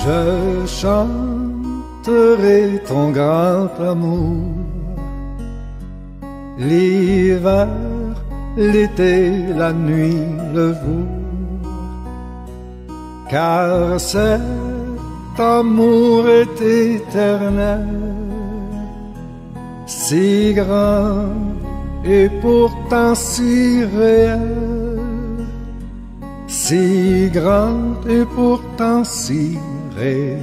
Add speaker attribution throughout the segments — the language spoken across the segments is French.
Speaker 1: Je chanterai ton grand amour, l'hiver, l'été, la nuit, le jour, car cet amour est éternel, si grand et pourtant si réel, si grand et pourtant si réel.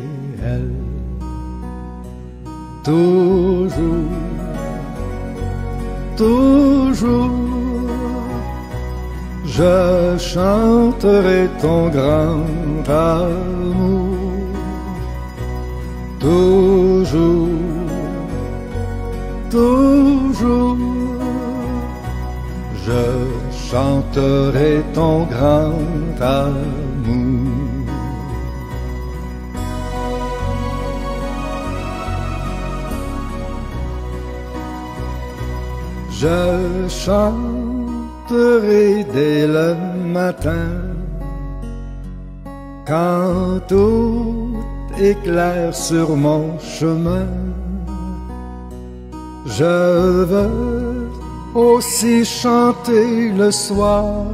Speaker 1: Toujours, toujours, je chanterai ton grand amour. Toujours, toujours, je chanterai ton grand amour. Je chanterai dès le matin, quand tout éclaire sur mon chemin. Je veux aussi chanter le soir,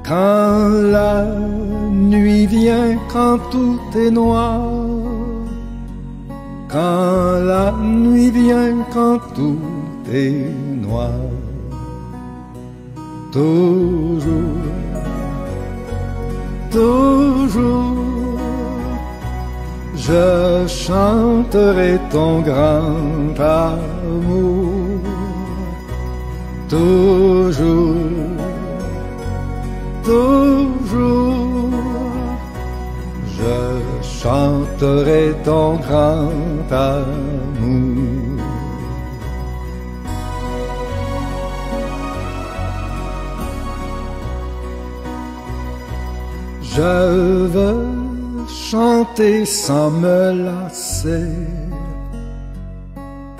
Speaker 1: quand la nuit vient, quand tout est noir. Quand la nuit vient, quand tout est noir. Toujours, toujours, je chanterai ton grand amour. Toujours, toujours, je chanterai ton grand amour. Je veux chanter sans me lasser.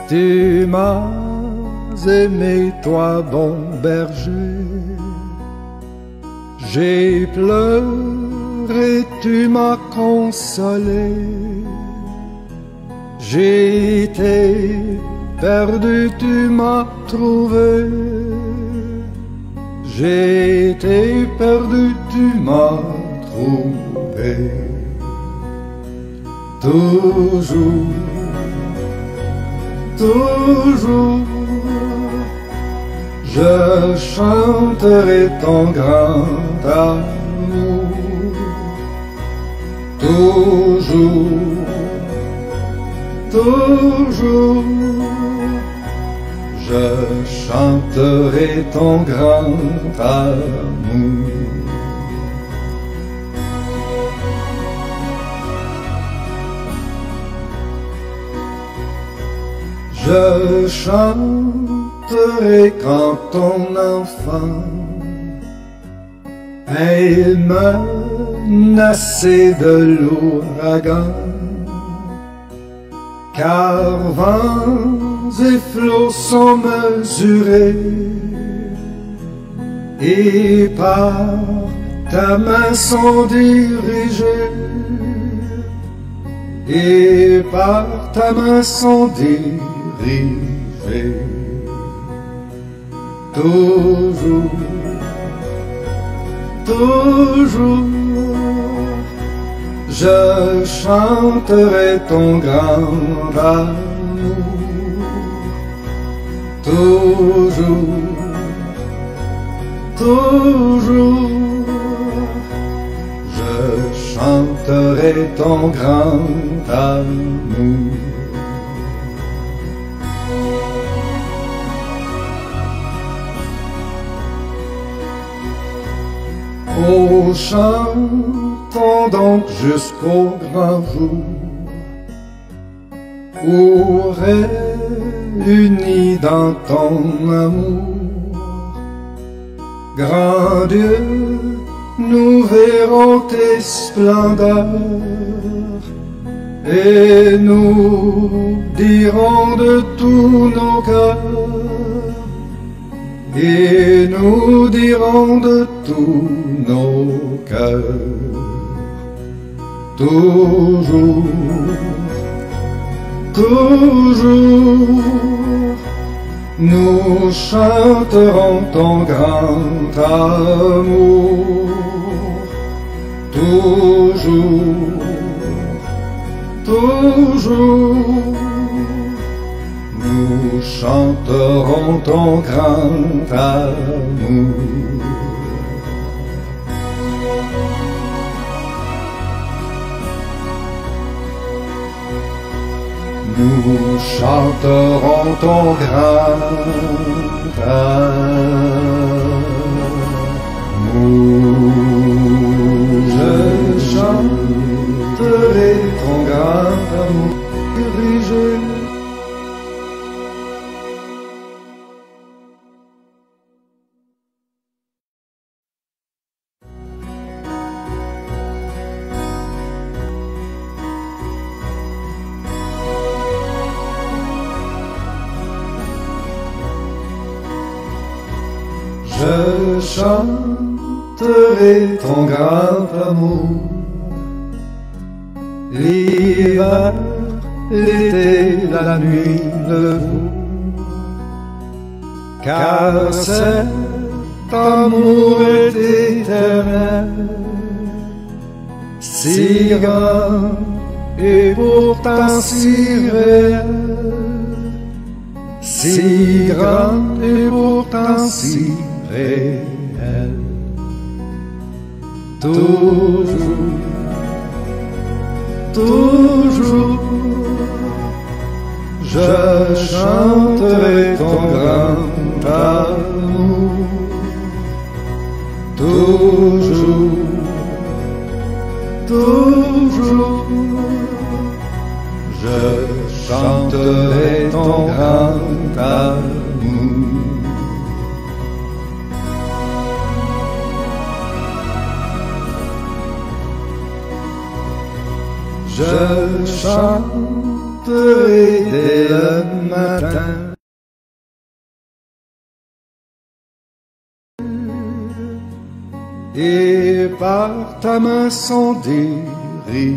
Speaker 1: Tu m'as aimé, toi, bon berger. J'ai pleuré, tu m'as consolé. J'ai été perdu, tu m'as trouvé. J'ai été perdu, tu m'as trouvé. Toujours, toujours, je chanterai ton grand amour. Toujours, toujours, je chanterai ton grand amour. Je chanterai quand ton enfant est menacé de l'ouragan, car vents et flots sont mesurés, et par ta main sont dirigés, et par ta main sont dirigés. Toujours, toujours, je chanterai ton grand amour. Toujours, toujours, je chanterai ton grand amour. Oh, chantons donc jusqu'au grand jour, où réunis dans ton amour, grand Dieu, nous verrons tes splendeurs, et nous dirons de tous nos cœurs, et nous dirons de tous nos cœurs. toujours, toujours, nous chanterons ton grand amour. Toujours, toujours, nous chanterons ton grand amour. Nous chanterons ton grand amour. Je chanterai ton grand amour dirigé. Je chanterai ton grand amour, l'hiver, l'été, la nuit, le jour, car cet amour est éternel, si grand et pourtant si réel, si grand et pourtant si réel. Toujours, toujours, je chanterai ton grand amour. Toujours, toujours, je chanterai ton grand amour. Je chanterai dès le matin et par ta main sont dirigés.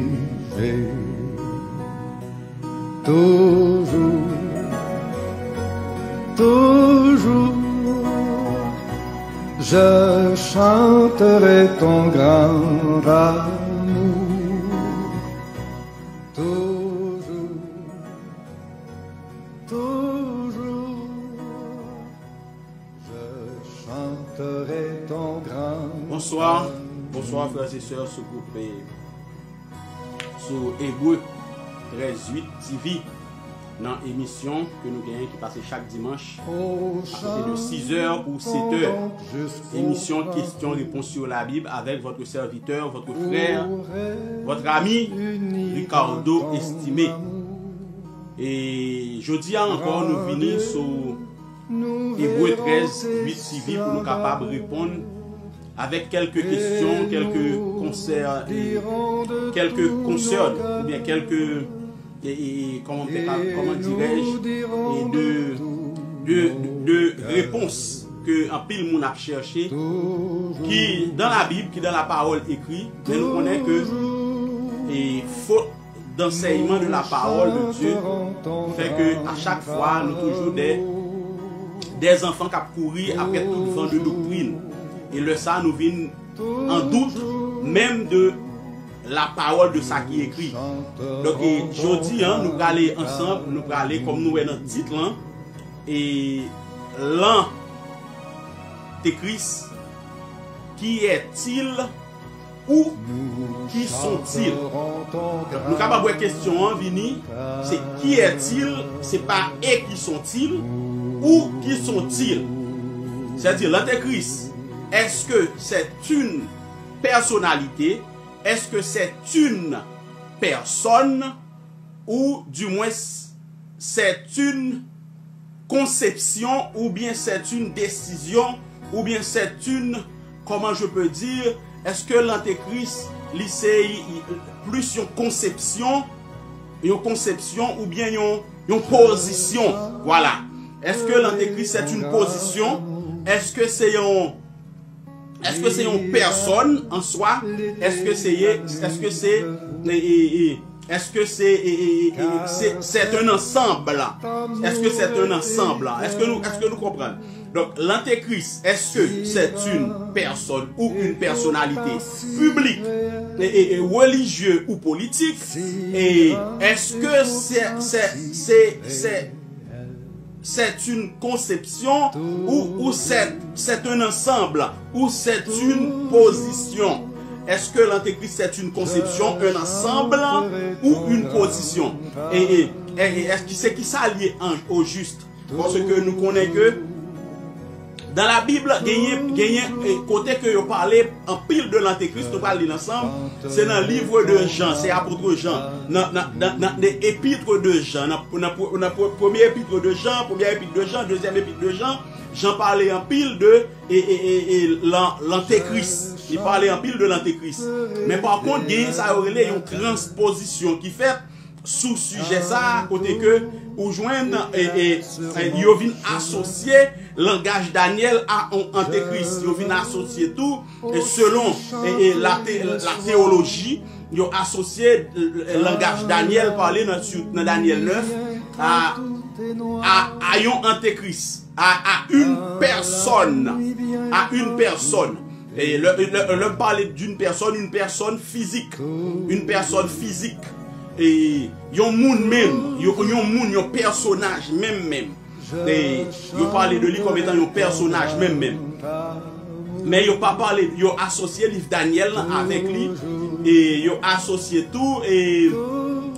Speaker 1: Toujours, toujours, je chanterai ton grand amour. Toujours, toujours, je chanterai ton grand.
Speaker 2: Bonsoir, bonsoir frères et sœurs, ce groupe est sur Hébreu 13:8 TV, dans l'émission que nous gagnons qui passe chaque dimanche à partir de 6h ou 7h. Émission questions-réponses sur la Bible avec votre serviteur, votre frère, votre ami Ricardo Estimé. Et jeudi encore, nous venons sur Hébreu 13:8 TV pour nous capables de répondre avec quelques questions, quelques concerts, quelques concerts, ou bien quelques, comment dirais-je, de réponses que un pile monde a cherché, qui dans la Bible, qui dans la parole écrite, mais nous connaissons que et faute d'enseignement de la parole de Dieu fait que à chaque fois nous toujours des enfants qui courent après tout vent de doctrine. Et le ça nous vient en doute même de la parole de ça qui est écrit. Donc aujourd'hui, nous allons aller ensemble, nous allons aller comme nous est dans le titre là, et l'an de Christ, qui est-il ou qui sont-ils? Nous avons une question, Vini, c'est qui est-il? C'est pas et qui sont-ils ou qui sont-ils? C'est-à-dire l'Antéchrist. Est-ce que c'est une personnalité? Est-ce que c'est une personne? Ou du moins c'est une conception? Ou bien c'est une décision? Ou bien c'est une, comment je peux dire, est-ce que l'Antéchrist c'est plus une conception ou bien une position? Voilà. Est-ce que l'Antéchrist c'est une position? Est-ce que c'est une personne en soi? Est-ce que c'est est-ce que c'est un ensemble? Est-ce que c'est un ensemble? Est-ce que nous comprenons? Donc, l'antéchrist, est-ce que c'est une personne ou une personnalité publique et religieuse ou politique? Et est-ce que c'est une conception ou c'est un ensemble ou c'est une position? Est-ce que l'antéchrist c'est une conception, un ensemble ou une position? Et est-ce que c'est qui s'allie au juste? Parce que nous connaissons que dans la Bible, il y a un côté que vous parlez en pile de l'antéchrist, nous parlons ensemble, c'est dans le livre de Jean, c'est apôtre Jean, dans l'épître de Jean, dans le premier épître de Jean, deuxième épître de Jean, Jean parlait en pile de l'antéchrist. Il parlait en pile de l'antéchrist. Mais par contre, il y a une transposition qui fait sous sujet ça, côté que ou joindre yo vin associer langage Daniel à antéchrist. Yo vin associer tout et selon la théologie, yo associé langage Daniel parlé dans Daniel 9 à un antéchrist, à une personne, Et le parler d'une personne physique, et yon moun même, yon personnage même. Et yon parle de lui comme étant un personnage même. Mais yon pas parlé, yon associé livre Daniel avec lui et yon associé tout et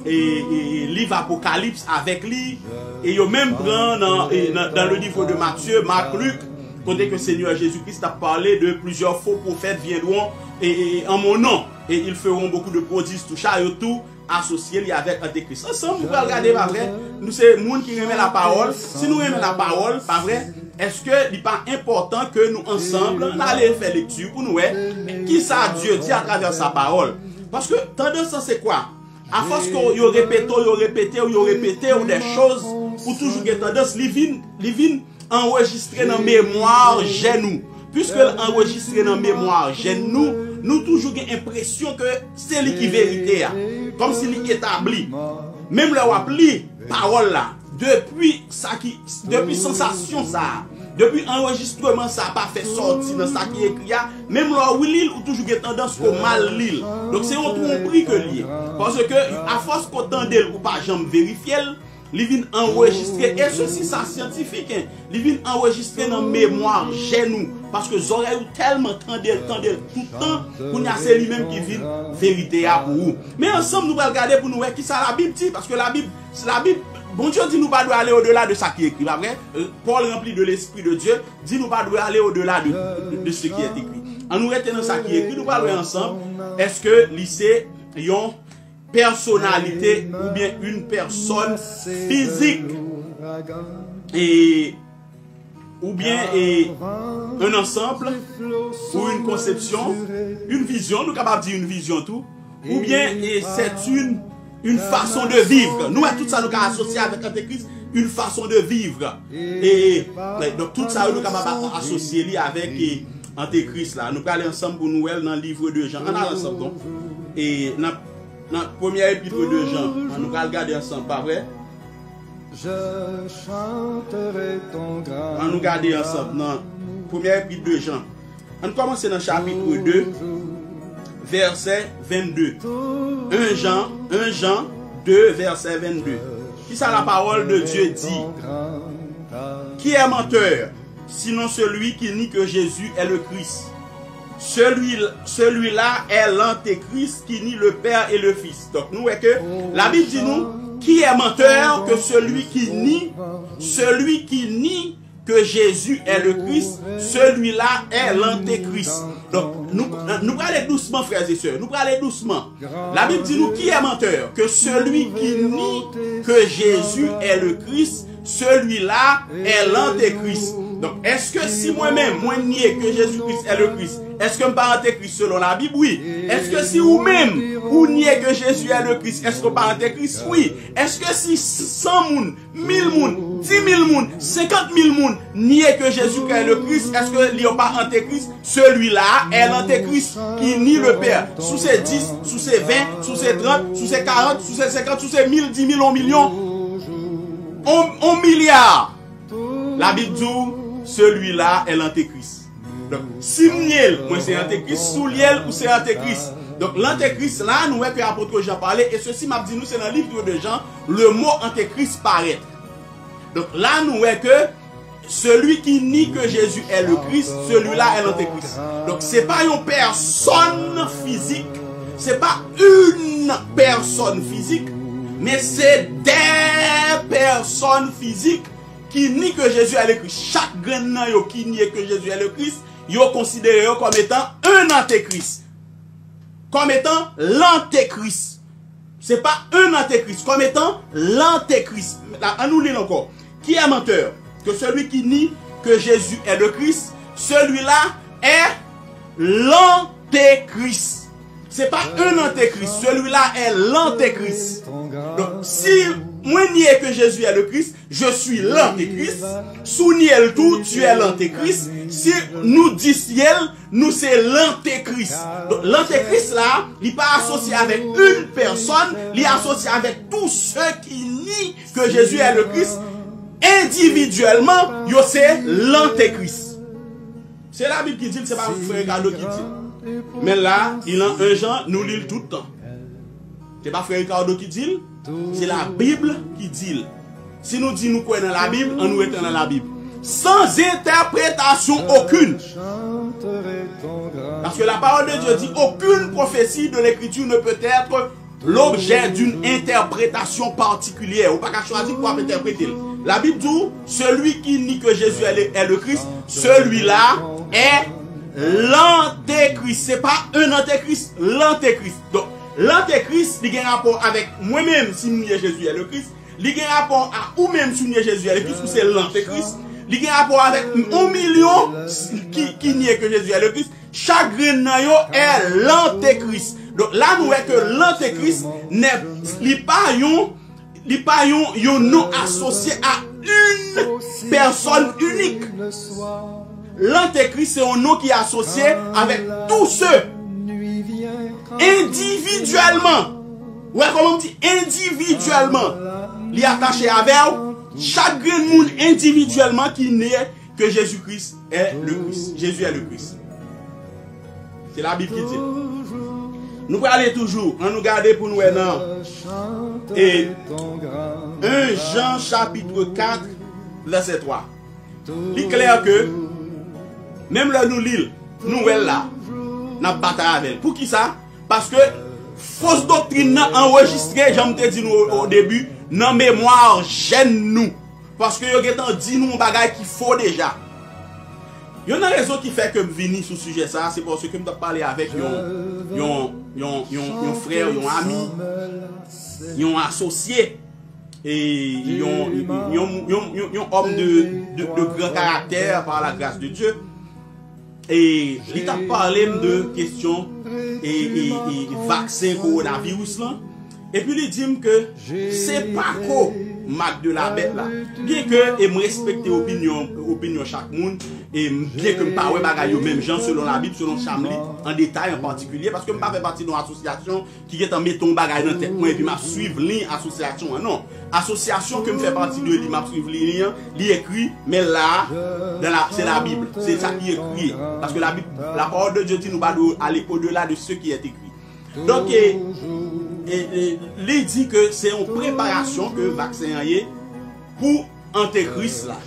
Speaker 2: livre Apocalypse avec lui et yon même prend dans le livre de Matthieu, Marc, Luc, côté que Seigneur Jésus-Christ a parlé de plusieurs faux prophètes viendront et en mon nom et ils feront beaucoup de prodiges, tout ça et tout associé avec Antéchrist. Ensemble, nous allons regarder, pas vrai? Nous, c'est le monde qui remet la parole. Si nous remet la parole, pas vrai? Est-ce que il n'est pas important que nous, ensemble, allons faire lecture pour nous, qui ça Dieu dit à travers sa parole? Parce que, tendance, c'est quoi? À force qu'on répète ou des choses, pour toujours que tendance, livin enregistrer dans mémoire, nous. Puisque enregistrer dans mémoire, nous toujours avons l'impression que c'est lui qui est vérité. Comme si il établi. Même le appli parole là, depuis sensation ça, depuis enregistrement ça pas fait sortir dans ça qui est écrit, même le Willy ou toujours une tendance au mal lire. Donc c'est un tromperie que lié. Parce que à force qu'on tendait ou pas jamais vérifier, il vient enregistrer, et ceci c'est scientifique, il vient enregistrer dans mémoire nous, parce que j'aurais tellement tendu tout le temps, pour nous c'est lui-même qui vient vérité pour vous. Mais ensemble nous allons regarder pour nous voir qui ça la Bible dit, parce que la Bible, bon Dieu dit nous pas doit aller au-delà de ça qui est écrit, pas vrai? Paul rempli de l'Esprit de Dieu, dit nous pas doit aller au-delà de ce qui est écrit. En nous retenant ça qui est écrit, nous allons ensemble, est-ce que lycée, personnalité ou bien une personne physique ou bien un ensemble ou une conception, une vision, nous sommes capables de dire une vision tout, ou bien c'est une façon de vivre. Nous, tout ça, nous sommes associés avec l'Antéchrist, une façon de vivre. Et donc tout ça, nous sommes capables d'associer avec l'Antéchrist. Nous allons aller ensemble pour nous dans le livre de Jean. On a ensemble donc. Et dans le premier épître de Jean, nous allons regarder ensemble, pas vrai?
Speaker 1: Je chanterai ton grâce.
Speaker 2: On nous regarder ensemble dans le premier épître de Jean. On commence dans le chapitre 2, verset 22. 1 Jean 2, verset 22. Qui ça la parole de Dieu dit? Qui est menteur, sinon celui qui nie que Jésus est le Christ? Celui-là est l'antéchrist qui nie le Père et le Fils. Donc nous voyons que la Bible dit nous, qui est menteur que celui qui nie que Jésus est le Christ, celui-là est l'antéchrist. Donc nous allons aller doucement, frères et sœurs, nous allons aller doucement. La Bible dit nous, qui est menteur que celui qui nie que Jésus est le Christ, celui-là est l'antéchrist. Donc, est-ce que si moi-même, moi nier que Jésus-Christ est le Christ, est-ce que je pas antéchrist selon la Bible? Oui. Est-ce que si vous-même, vous niez que Jésus est le Christ, est-ce que pas antéchrist? Oui. Est-ce que si 100 moun, 1000 moun, 10 000 moun, 50 000 moun nier que Jésus est le Christ, est-ce que il n'y a pas antéchrist? Celui-là est l'antéchrist qui nie le Père. Sous ses 10, sous ses 20, sous ses 30, sous ses 40, sous ses 50, sous ses 1000, 10 000, 1 million, 1 milliard. La Bible dit, celui-là est l'antéchrist. Donc, si moi c'est antéchrist, sous liel ou c'est antéchrist. Donc, l'antéchrist, là, nous voyons que l'apôtre Jean parlait, et ceci m'a dit, nous, c'est dans le livre de Jean, le mot antéchrist paraît. Donc, là, nous voyons que celui qui nie que Jésus est le Christ, celui-là est l'antéchrist. Donc, ce n'est pas une personne physique, ce n'est pas une personne physique, mais c'est des personnes physiques qui nie que Jésus est le Christ. Chaque grand qui nie que Jésus est le Christ, ils considéré comme étant un antéchrist. Comme étant l'antéchrist. Ce n'est pas un antéchrist, comme étant l'antéchrist. À nous lire encore. Qui est menteur? Que celui qui nie que Jésus est le Christ, celui-là est l'antéchrist. Ce n'est pas un antéchrist, celui-là est l'antéchrist. Donc, si moi nie que Jésus est le Christ, je suis l'antéchrist. Sous niel tout, tu es l'antéchrist. Si nous disons nous c'est l'antéchrist. Donc, l'antéchrist là, il n'est pas associé avec une personne, il est associé avec tous ceux qui nient que Jésus est le Christ. Individuellement, c'est l'antéchrist. C'est la Bible qui dit, c'est pas frère Ricardo qui dit. Mais là, il en un Jean, nous lisons tout le temps. C'est pas frère Ricardo qui dit, c'est la Bible qui dit. Si nous disons nous croyons dans la Bible, on nous est dans la Bible. Sans interprétation aucune. Parce que la parole de Dieu dit, aucune prophétie de l'écriture ne peut être l'objet d'une interprétation particulière. Ou pas qu'à choisir pour interpréter. La Bible dit, celui qui nie que Jésus est le Christ, celui-là est l'antéchrist. Ce n'est pas un antéchrist, l'antéchrist. Donc, l'antéchrist, il a un rapport avec moi-même si nous nions Jésus est le Christ. Il a un rapport à ou-même si nous nions Jésus est le Christ, ou c'est l'antéchrist. Il a un rapport avec 1 million qui nie que Jésus est le Christ. Chaque grain est l'antéchrist. Donc là, nous voyons que l'antéchrist n'est pas un nom associé à une personne unique. L'antéchrist, c'est un nom qui est associé avec tous ceux individuellement. Ouais, comment on dit individuellement. Il est attaché avec chaque monde individuellement qui naît que Jésus-Christ est le Christ. Jésus est le Christ. C'est la Bible qui dit. Nous allons aller toujours, on nous garder pour nous maintenant. Et 1 Jean chapitre 4, verset 3. Il est clair que, même là nous lisons, nous là, nous bataille avec elle. Pour qui ça? Parce que fausse doctrine enregistrée, j'aime te dire au début, dans mémoire gêne nous. Parce que vous avez dit nous un bagage qui faut déjà. Il y a une raison qui fait que je viens sur ce sujet, c'est parce que je dois parler avec un frère, un ami, un associé, et un homme de grand caractère par la grâce de Dieu. Et il t'a parlé de questions et vaccin coronavirus là. Et puis il dit que c'est pas quoi Mac de la bête là. Bien que je respecte l'opinion chaque monde et bien que je ne parle pas de même gens selon la Bible, selon Chamli en détail en particulier parce que je ne fais pas partie d'une association qui est en mettant bagage dans la tête moi et puis je suivre l'association. Non, association que je fais partie de lui, je suivre ligne, il écrit mais là c'est la Bible, c'est ça qui est écrit parce que la Bible, la parole de Dieu dit nous pas aller au-delà de ce qui est écrit. Donc il dit que c'est une préparation que le vaccin est pour Antéchrist là.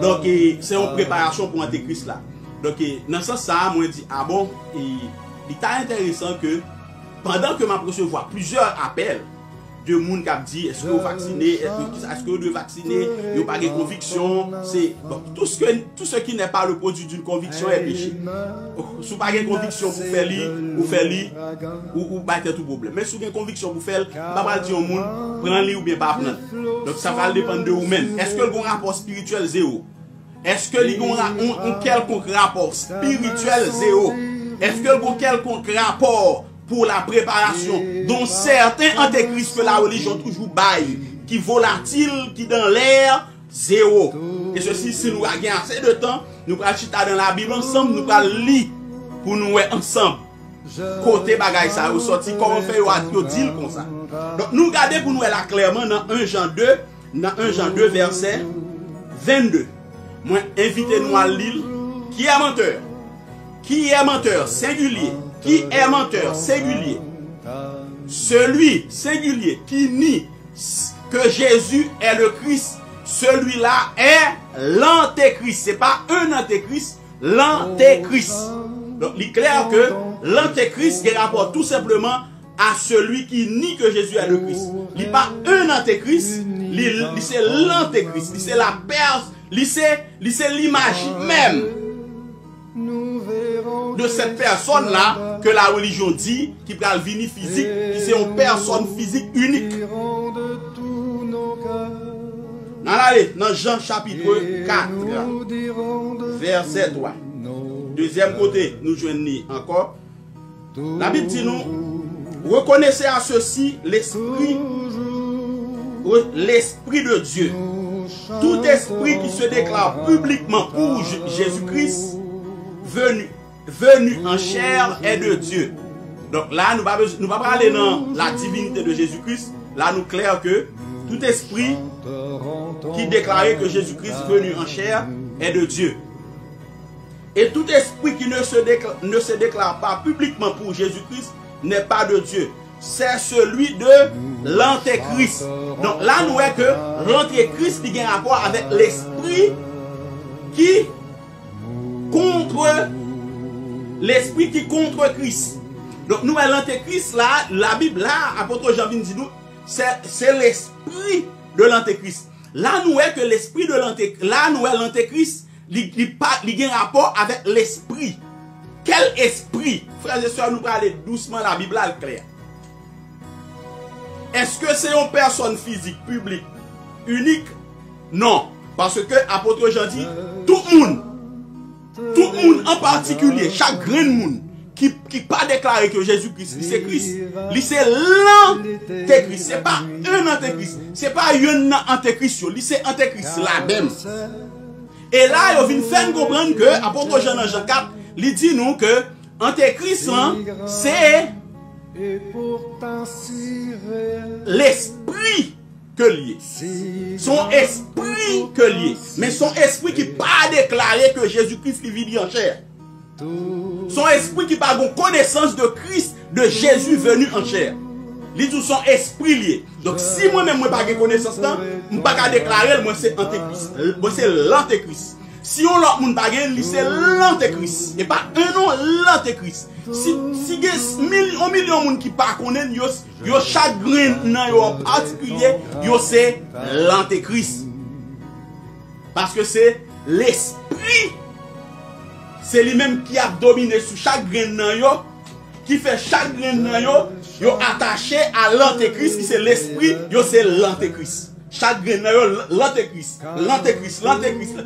Speaker 2: Donc c'est une préparation pour Antéchrist là. Donc dans ce sens ça, moi dit ah bon, il est intéressant que pendant que je recevoir plusieurs appels de monde qui a dit est-ce que vous vaccinez, est-ce que vous devez vacciner, vous pas de conviction, c'est bon, tout ce qui n'est pas le produit d'une conviction est péché. Si vous pas de conviction pour faire li, ou pas tout problème. Mais si vous avez une conviction pour faire, pas dire au monde prendre li ou bien pas prendre. Donc ça va dépendre de vous-même. Est-ce que le rapport spirituel zéro? Est-ce que il y a un quelconque rapport spirituel zéro? Est-ce que il y a un quelconque rapport pour la préparation dont certains antéchrists que la religion toujours baille, qui volatile, qui dans l'air, zéro. Et ceci, si nous avons assez de temps, nous allons chiter dans la Bible ensemble, nous allons lire pour nous ensemble. Côté bagay ça, ou sorti, comment faire yo dire comme ça. Donc nous regardons pour nous là clairement dans 1 Jean 2, verset 22. Moi, invitez-nous à lire qui est menteur. Qui est menteur singulier? Qui est menteur singulier? Celui singulier qui nie que Jésus est le Christ, celui-là est l'antéchrist. Ce n'est pas un antéchrist, l'antéchrist. Donc il est clair que l'antéchrist est rapport tout simplement à celui qui nie que Jésus est le Christ. Il n'est pas un antéchrist, c'est l'antéchrist. C'est la personne, c'est l'image même de cette personne-là que la religion dit qui peut venir physique, qui c'est une personne physique unique. Dans Jean chapitre 4, verset 3. Deuxième côté, nous joignons encore. La Bible dit nous, reconnaissez à ceci l'esprit de Dieu. Tout esprit qui se déclare publiquement pour Jésus-Christ venu en chair est de Dieu. Donc là, nous ne pouvons pas aller dans la divinité de Jésus-Christ. Là, nous clair que tout esprit qui déclarait que Jésus-Christ venu en chair est de Dieu. Et tout esprit qui ne se déclare pas publiquement pour Jésus-Christ n'est pas de Dieu. C'est celui de l'antéchrist. Donc là, nous voyons que l'antéchrist a un rapport avec l'esprit qui contre Christ. Donc nous voyons l'antéchrist là, la Bible là, apôtre Jean dit nous, c'est l'esprit de l'antéchrist. Là, nous voyons que l'esprit de l'antéchrist, là, nous voyons l'antéchrist, il a un rapport avec l'esprit. Quel esprit? Frères et sœurs, nous parlons doucement, la Bible est claire. Est-ce que c'est une personne physique, publique, unique? Non. Parce que apôtre Jean dit, tout le monde en particulier, chaque grand monde qui pas déclaré que Jésus-Christ, c'est Christ, c'est l'antéchrist. C'est pas un antéchrist. C'est pas un antéchrist, c'est antéchrist la même. Et là, il vient faire comprendre que, apôtre Jean dans Jean 4, il dit nous que antéchrist, c'est l'esprit que lié. Son esprit que lié. Mais son esprit qui pas déclaré que Jésus-Christ vit en chair. Son esprit qui pas une connaissance de Christ, de Jésus venu en chair. Il dit son esprit lié. Donc si moi-même je n'ai pas de connaissance, je ne peux pas déclarer moi c'est antéchrist. Moi c'est l'antéchrist. Si on l'a moun bagay, c'est l'antéchrist. Et pas un nom l'antéchrist. Si un million de monde qui pas connaît, yo chagrin nan yo en particulier, yo c'est l'antéchrist. Parce que c'est l'esprit. C'est lui-même qui a dominé sur chaque grain nan yo, qui fait chaque grain nan yo attaché à l'antéchrist, qui c'est l'esprit, yo c'est l'antéchrist. Chaque grain nan yo l'antéchrist,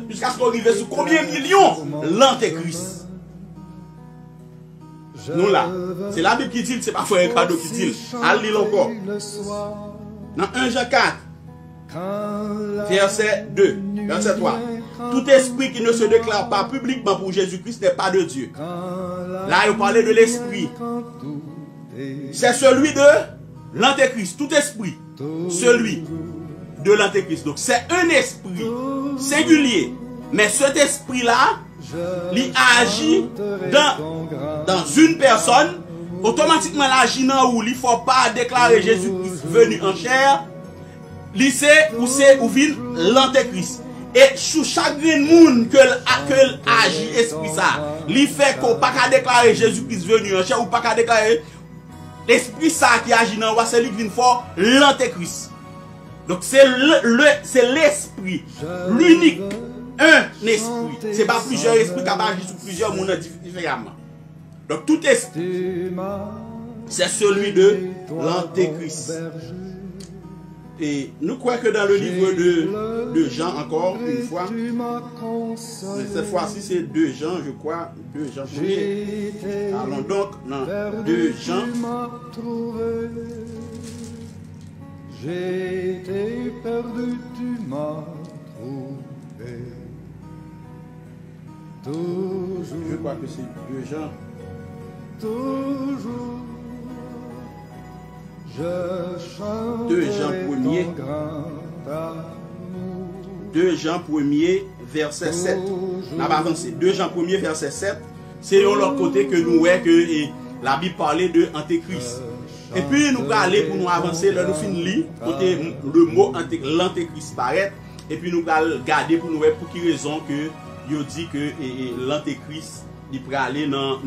Speaker 2: jusqu'à ce qu'on arrive sur combien de millions l'antéchrist. Nous là, c'est la Bible qui dit, c'est pas frère Cadeau qui dit. Allez encore. Dans 1 Jean 4, verset 2, verset 3. Tout esprit qui ne se déclare pas publiquement pour Jésus-Christ n'est pas de Dieu. Là, il parlait de l'esprit. C'est celui de l'antéchrist. Tout esprit, celui de l'antéchrist. Donc, c'est un esprit singulier. Mais cet esprit-là, il agit dans une personne. Automatiquement, il agit dans où il ne faut pas déclarer Jésus-Christ venu en chair. Il sait où c'est où vient l'antéchrist. Et sous chaque monde que agit esprit ça, il fait qu'on pas qu'à déclarer Jésus-Christ venu en chair ou pas qu'à déclarer l'esprit ça qui agit dans c'est lui qui vient fort l'antéchrist. Donc c'est l'esprit, l'unique, un esprit. C'est pas plusieurs esprits qui agissent sur plusieurs mondes différemment. Donc tout esprit, c'est celui de l'antéchrist. Et nous croyons que dans le livre de Jean, encore une fois, mais cette fois-ci c'est 2 Jean, je crois, 2 Jean 1er. Allons donc dans 2 Jean.
Speaker 1: J'ai été perdu, tu m'as trouvé. Toujours.
Speaker 2: Je crois que c'est 2 Jean.
Speaker 1: Toujours. Je chante
Speaker 2: 2 Jean 1er. 2 Jean 1er, verset 7. On va avancer. 2 Jean 1er, verset 7. C'est de l'autre côté que nous voyons que la Bible parlait de Antéchrist. Et puis nous allons aller pour nous avancer, là nous finissons lire, côté le mot l'antéchrist paraît, et puis nous allons garder pour nous voir pour quelle raison que il dit que l'antéchrist il peut aller dans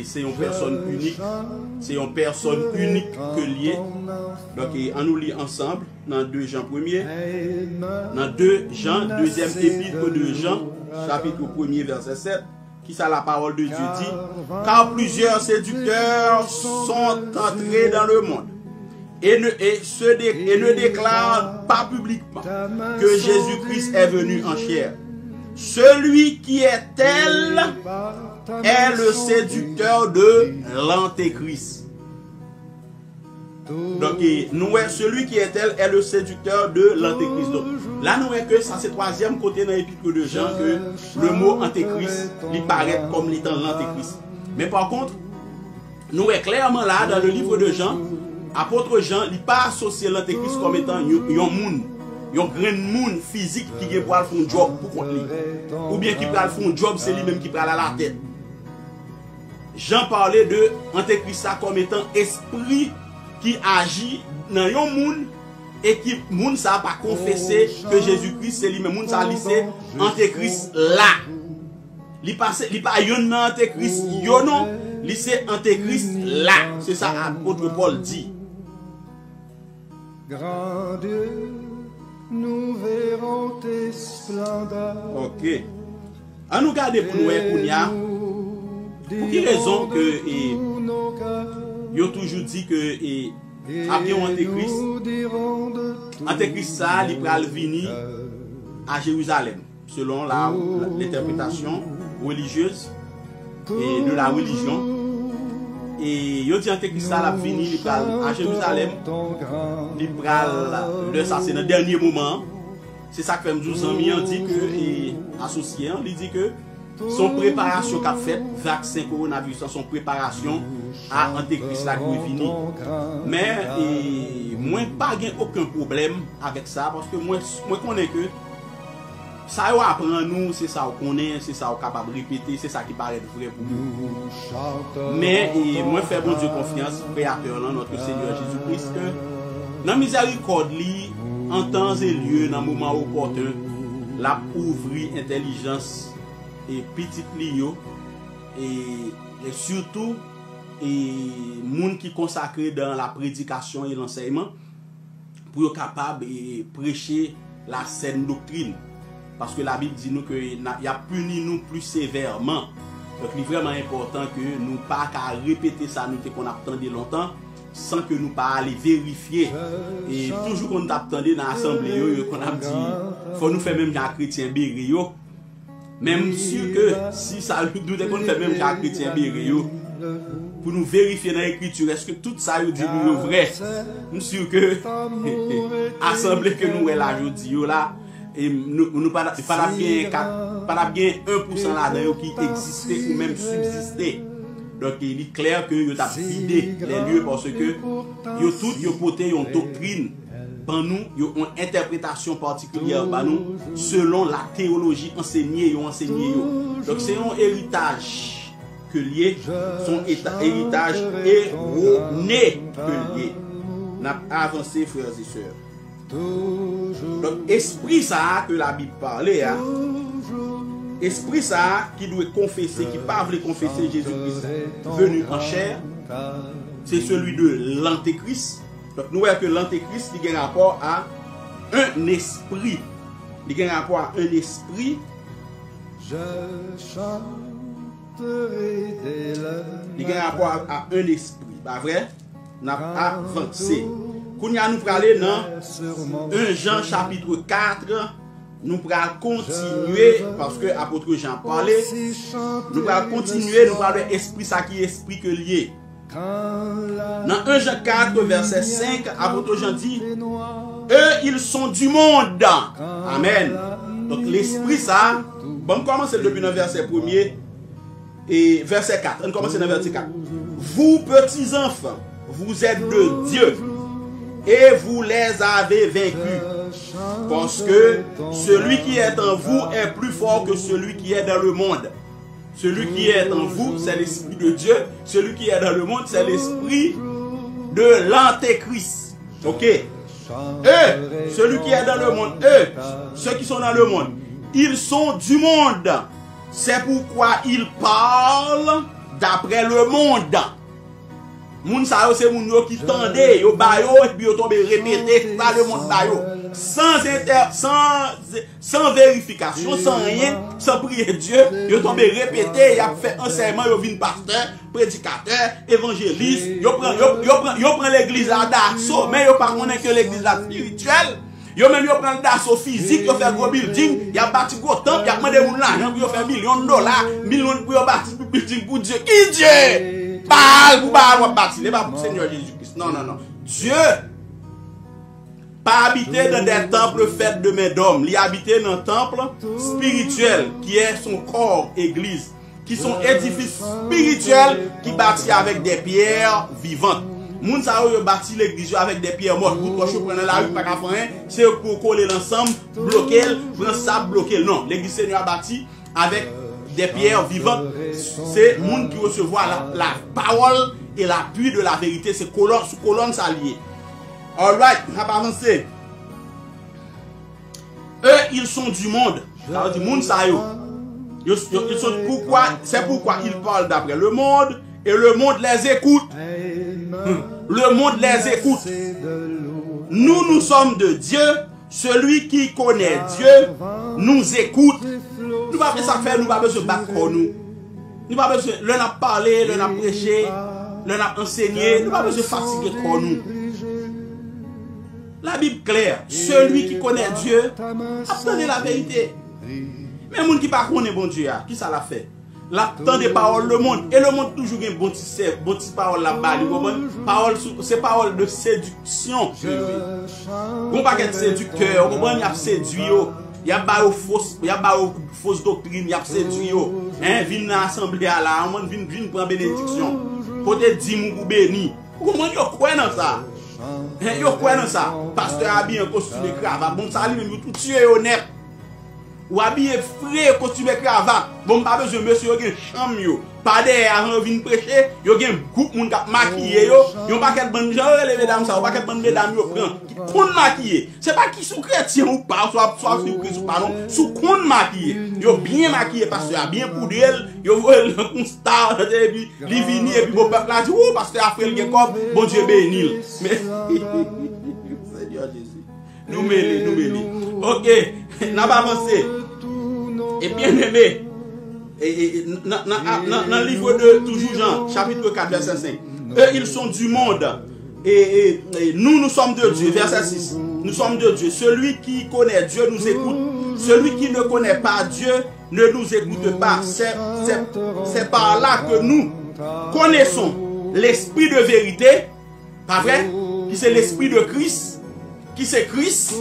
Speaker 2: c'est une personne unique, c'est une personne unique que lié. Donc on nous lit ensemble dans 2 Jean 1er, dans 2 Jean, deuxième épître de Jean, chapitre 1er verset 7. Qui ça la parole de Dieu dit? Car plusieurs séducteurs sont entrés dans le monde et ne déclarent pas publiquement que Jésus-Christ est venu en chair. Celui qui est tel est le séducteur de l'antéchrist. Donc, nous, celui qui est tel est le séducteur de l'antéchrist. Donc, là, nous voyons que ça, c'est 3e côté dans l'épître de Jean, que le mot antéchrist, il paraît comme étant l'antéchrist. Mais par contre, nous voyons clairement là, dans le livre de Jean, apôtre Jean, il n'a pas associé l'antéchrist comme étant un monde, un grand monde physique qui peut faire un job pour contre lui. Ou bien qui peut faire un job, c'est lui-même qui peut aller à la tête. Jean parlait de antéchrist comme étant esprit qui agit dans un monde et qui monde ça pas confessé que Jésus-Christ c'est lui-même monde ça lycée antéchrist là. Il passe il pas yon antéchrist yo non, lycée antéchrist là. C'est ça apôtre Paul dit.
Speaker 1: Grand Dieu, nous verrons tes splendeurs.
Speaker 2: OK. On nous garder pour nous Kounia. Pour quelle raison que il a toujours dit que après Antéchrist ça, il va venir à Jérusalem, selon l'interprétation religieuse et de la religion. Et il dit Antéchrist ça, il va venir à Jérusalem, il va le ça c'est dans le dernier moment. C'est ça que fait 12 ans, on dit que associé, il dit que son préparation qu'a fait vaccin coronavirus, son préparation à Antéchrist la qui vini. Mais moi pas aucun problème avec ça parce que moi connais que ça apprend nous, c'est ça qu'on connaît, c'est ça qu'on est capable de répéter, c'est ça qui paraît vrai pour nous. Mais moi fais bon Dieu confiance, créateur notre Seigneur Jésus-Christ que dans miséricorde li en temps et lieu dans moment opportun, la ouvrir intelligence et petit lio et surtout et monde qui consacré dans la prédication et l'enseignement pour être capable de prêcher la saine doctrine parce que la Bible dit nous que il a puni nous plus sévèrement. Donc il est vraiment important que nous pas qu'à répéter ça nous qu'on attendait longtemps sans que nous pas aller vérifier et toujours qu'on attendait dans l'assemblée qu'on a dit faut nous faire même un chrétien béré yo. Même sûr que si ça nous dépend de faire même qu'un chrétien béréo pour nous vérifier dans l'écriture est-ce que tout ça nous dit nous vrai. Nous sûr que assemblée que nous est là aujourd'hui là et nous pas bien 1% là-dedans qui existait ou même subsistait. Donc il est clair que yo t'a vidé les lieux parce que yo tout yo porté une doctrine par nous, il y a une interprétation particulière par nous selon la théologie enseignée. Donc c'est un héritage que lié, son héritage erroné que lié. N'a avancé frères et sœurs. Donc esprit ça que la Bible parlait, esprit ça qui doit confesser, qui pas veut confesser Jésus-Christ venu en chair, c'est celui de l'antéchrist. Donc nous voyons que l'antéchrist il a un rapport à un esprit. Il a un rapport à un esprit.
Speaker 1: Je chanterai des lèvres.
Speaker 2: Il a un rapport à un esprit. Pas vrai? On a avancé. Quand nous allons aller dans 1 Jean chapitre 4, nous allons continuer, parce que l'apôtre Jean parlait, nous allons continuer, nous allons esprit, ça qui est esprit que lié. Dans 1 Jean 4, verset 5, l'apôtre Jean dit, eux, ils sont du monde. Amen. Donc l'esprit, ça, bon, on commence depuis le verset 1er et verset 4. On commence dans le verset 4. Vous, petits enfants, vous êtes de Dieu et vous les avez vaincus. Parce que celui qui est en vous est plus fort que celui qui est dans le monde. Celui qui est en vous, c'est l'esprit de Dieu. Celui qui est dans le monde, c'est l'esprit de l'antéchrist. Ok? Eux, celui qui est dans le monde, eux, ceux qui sont dans le monde, ils sont du monde. C'est pourquoi ils parlent d'après le monde. Moun sa yo c'est moun yo qui tendait, yo ba yo et puis yo tombe répéter ça le monde ba yo sans vérification, sans rien, sans prier Dieu, yo tombe répéter, y a fait enseignement, yo vinn pasteur, prédicateur, évangéliste, yo prend l'église là d'assaut, mais yo pas connaît que l'église là spirituelle. Yo même yo prend d'assaut physique, yo fait gros building, y a bâti gros temple, y a demandé moun l'argent pour yo faire millions de dollars, millions pour yo bâti building pour Dieu. Qui Dieu? Parle pour bâtir, pas pour Seigneur Jésus-Christ. Non, non, non. Dieu pas habité dans des temples faits de mains d'hommes. Il habité dans un temple spirituel qui est son corps, église, qui sont édifices spirituels qui bâtis avec des pierres vivantes. Moun sa yo bâti l'église avec des pierres mortes. Pour toi, je prends la rue, pas qu'à faire, c'est pour coller l'ensemble, bloquer, prendre ça, bloquer. Non, l'église Seigneur a bâti avec des pierres vivantes. C'est monde qui recevoir la parole et l'appui de la vérité. C'est colonne sous colonne s'allier. Alright, on va avancer. Eux, ils sont du monde. Ça veut dire monde ça yo. Ils sont pourquoi, c'est pourquoi ils parlent d'après le monde et le monde les écoute. Le monde les écoute. Nous sommes de Dieu. Celui qui connaît Dieu nous écoute. Nous pas besoin de faire, nous pas besoin de battre pour nous. Nous pas besoin, l'on a parlé, l'on a prêché, l'on a enseigné, nous pas besoin de fatiguer pour nous. La Bible claire, celui qui connaît Dieu, attendez la vérité. Mais les gens qui ne connaissent pas bon Dieu, qui ça l'a fait? L'attend des paroles, le monde, et le monde toujours une bonne petite parole là-bas. C'est parole de séduction. On ne pas être séducteur, on a séduit. Il y a pas fausse doctrine, il y a séduit. Vin dans l'assemblée là, on vient prendre bénédiction. Pour te dire mon béni. Comment yo croit dans ça? Yo croit dans ça. Pasteur habillé en costume cravate, bon ça lui même tout tuer honnête. Ou habillé frais costume cravate. Bon pas besoin monsieur yo gen chambre yo. Pas derrière avant vinn prêcher, yo gen groupe moun k'ap maquiller yo. Yo pas quel bonne genre les mesdames ça, ou pas quel bonne mesdames yo prend. Qui kon maquiller. C'est pas qui sous chrétien ou pas, soit sous Christ ou pas non, sous kon maquiller. Yo bien maquillé pasteur, bien poudré, yo voit le constat et puis li vini et puis bon peuple là dit oh pasteur a fait le comme bon Dieu béni. Mais Seigneur Jésus. Nous mêler. OK, n'a pas avancé. Et bien aimé, dans le livre de toujours Jean, chapitre 4, verset 5, eux ils sont du monde et nous sommes de Dieu, verset 6, nous sommes de Dieu. Celui qui connaît Dieu nous écoute, celui qui ne connaît pas Dieu ne nous écoute pas. C'est par là que nous connaissons l'esprit de vérité, pas vrai, qui c'est l'esprit de Christ, qui c'est Christ,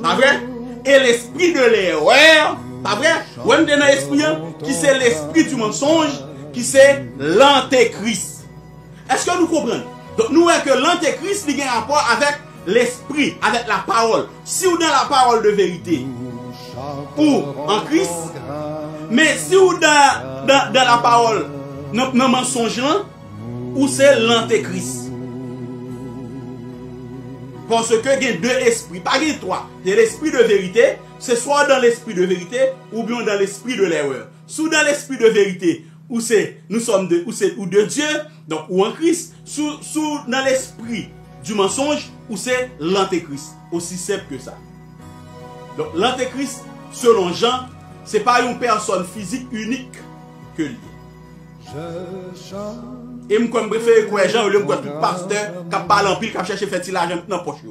Speaker 2: pas vrai, et l'esprit de l'erreur. Pas vrai? Ou même dans l'esprit qui c'est l'esprit du mensonge, qui c'est l'antéchrist. Est-ce que nous comprenons? Donc nous voyons que l'antéchrist il a un rapport avec l'esprit, avec la parole. Si vous dans la parole de vérité, ou en Christ, mais si vous dans la parole, non mensonge, ou c'est l'antéchrist. Parce que il y a deux esprits, pas il y a trois. Il y a l'esprit de vérité, c'est soit dans l'esprit de vérité ou bien dans l'esprit de l'erreur. Sous dans l'esprit de vérité, ou c'est nous sommes de ou de Dieu, donc ou en Christ, sous dans l'esprit du mensonge, ou c'est l'antéchrist. Aussi simple que ça. Donc l'antéchrist, selon Jean, c'est pas une personne physique unique que lui. Et moi je préfère quoi Jean, ou quoi tout pasteur qui parle en pile, qui cherche faire l'argent dans poche.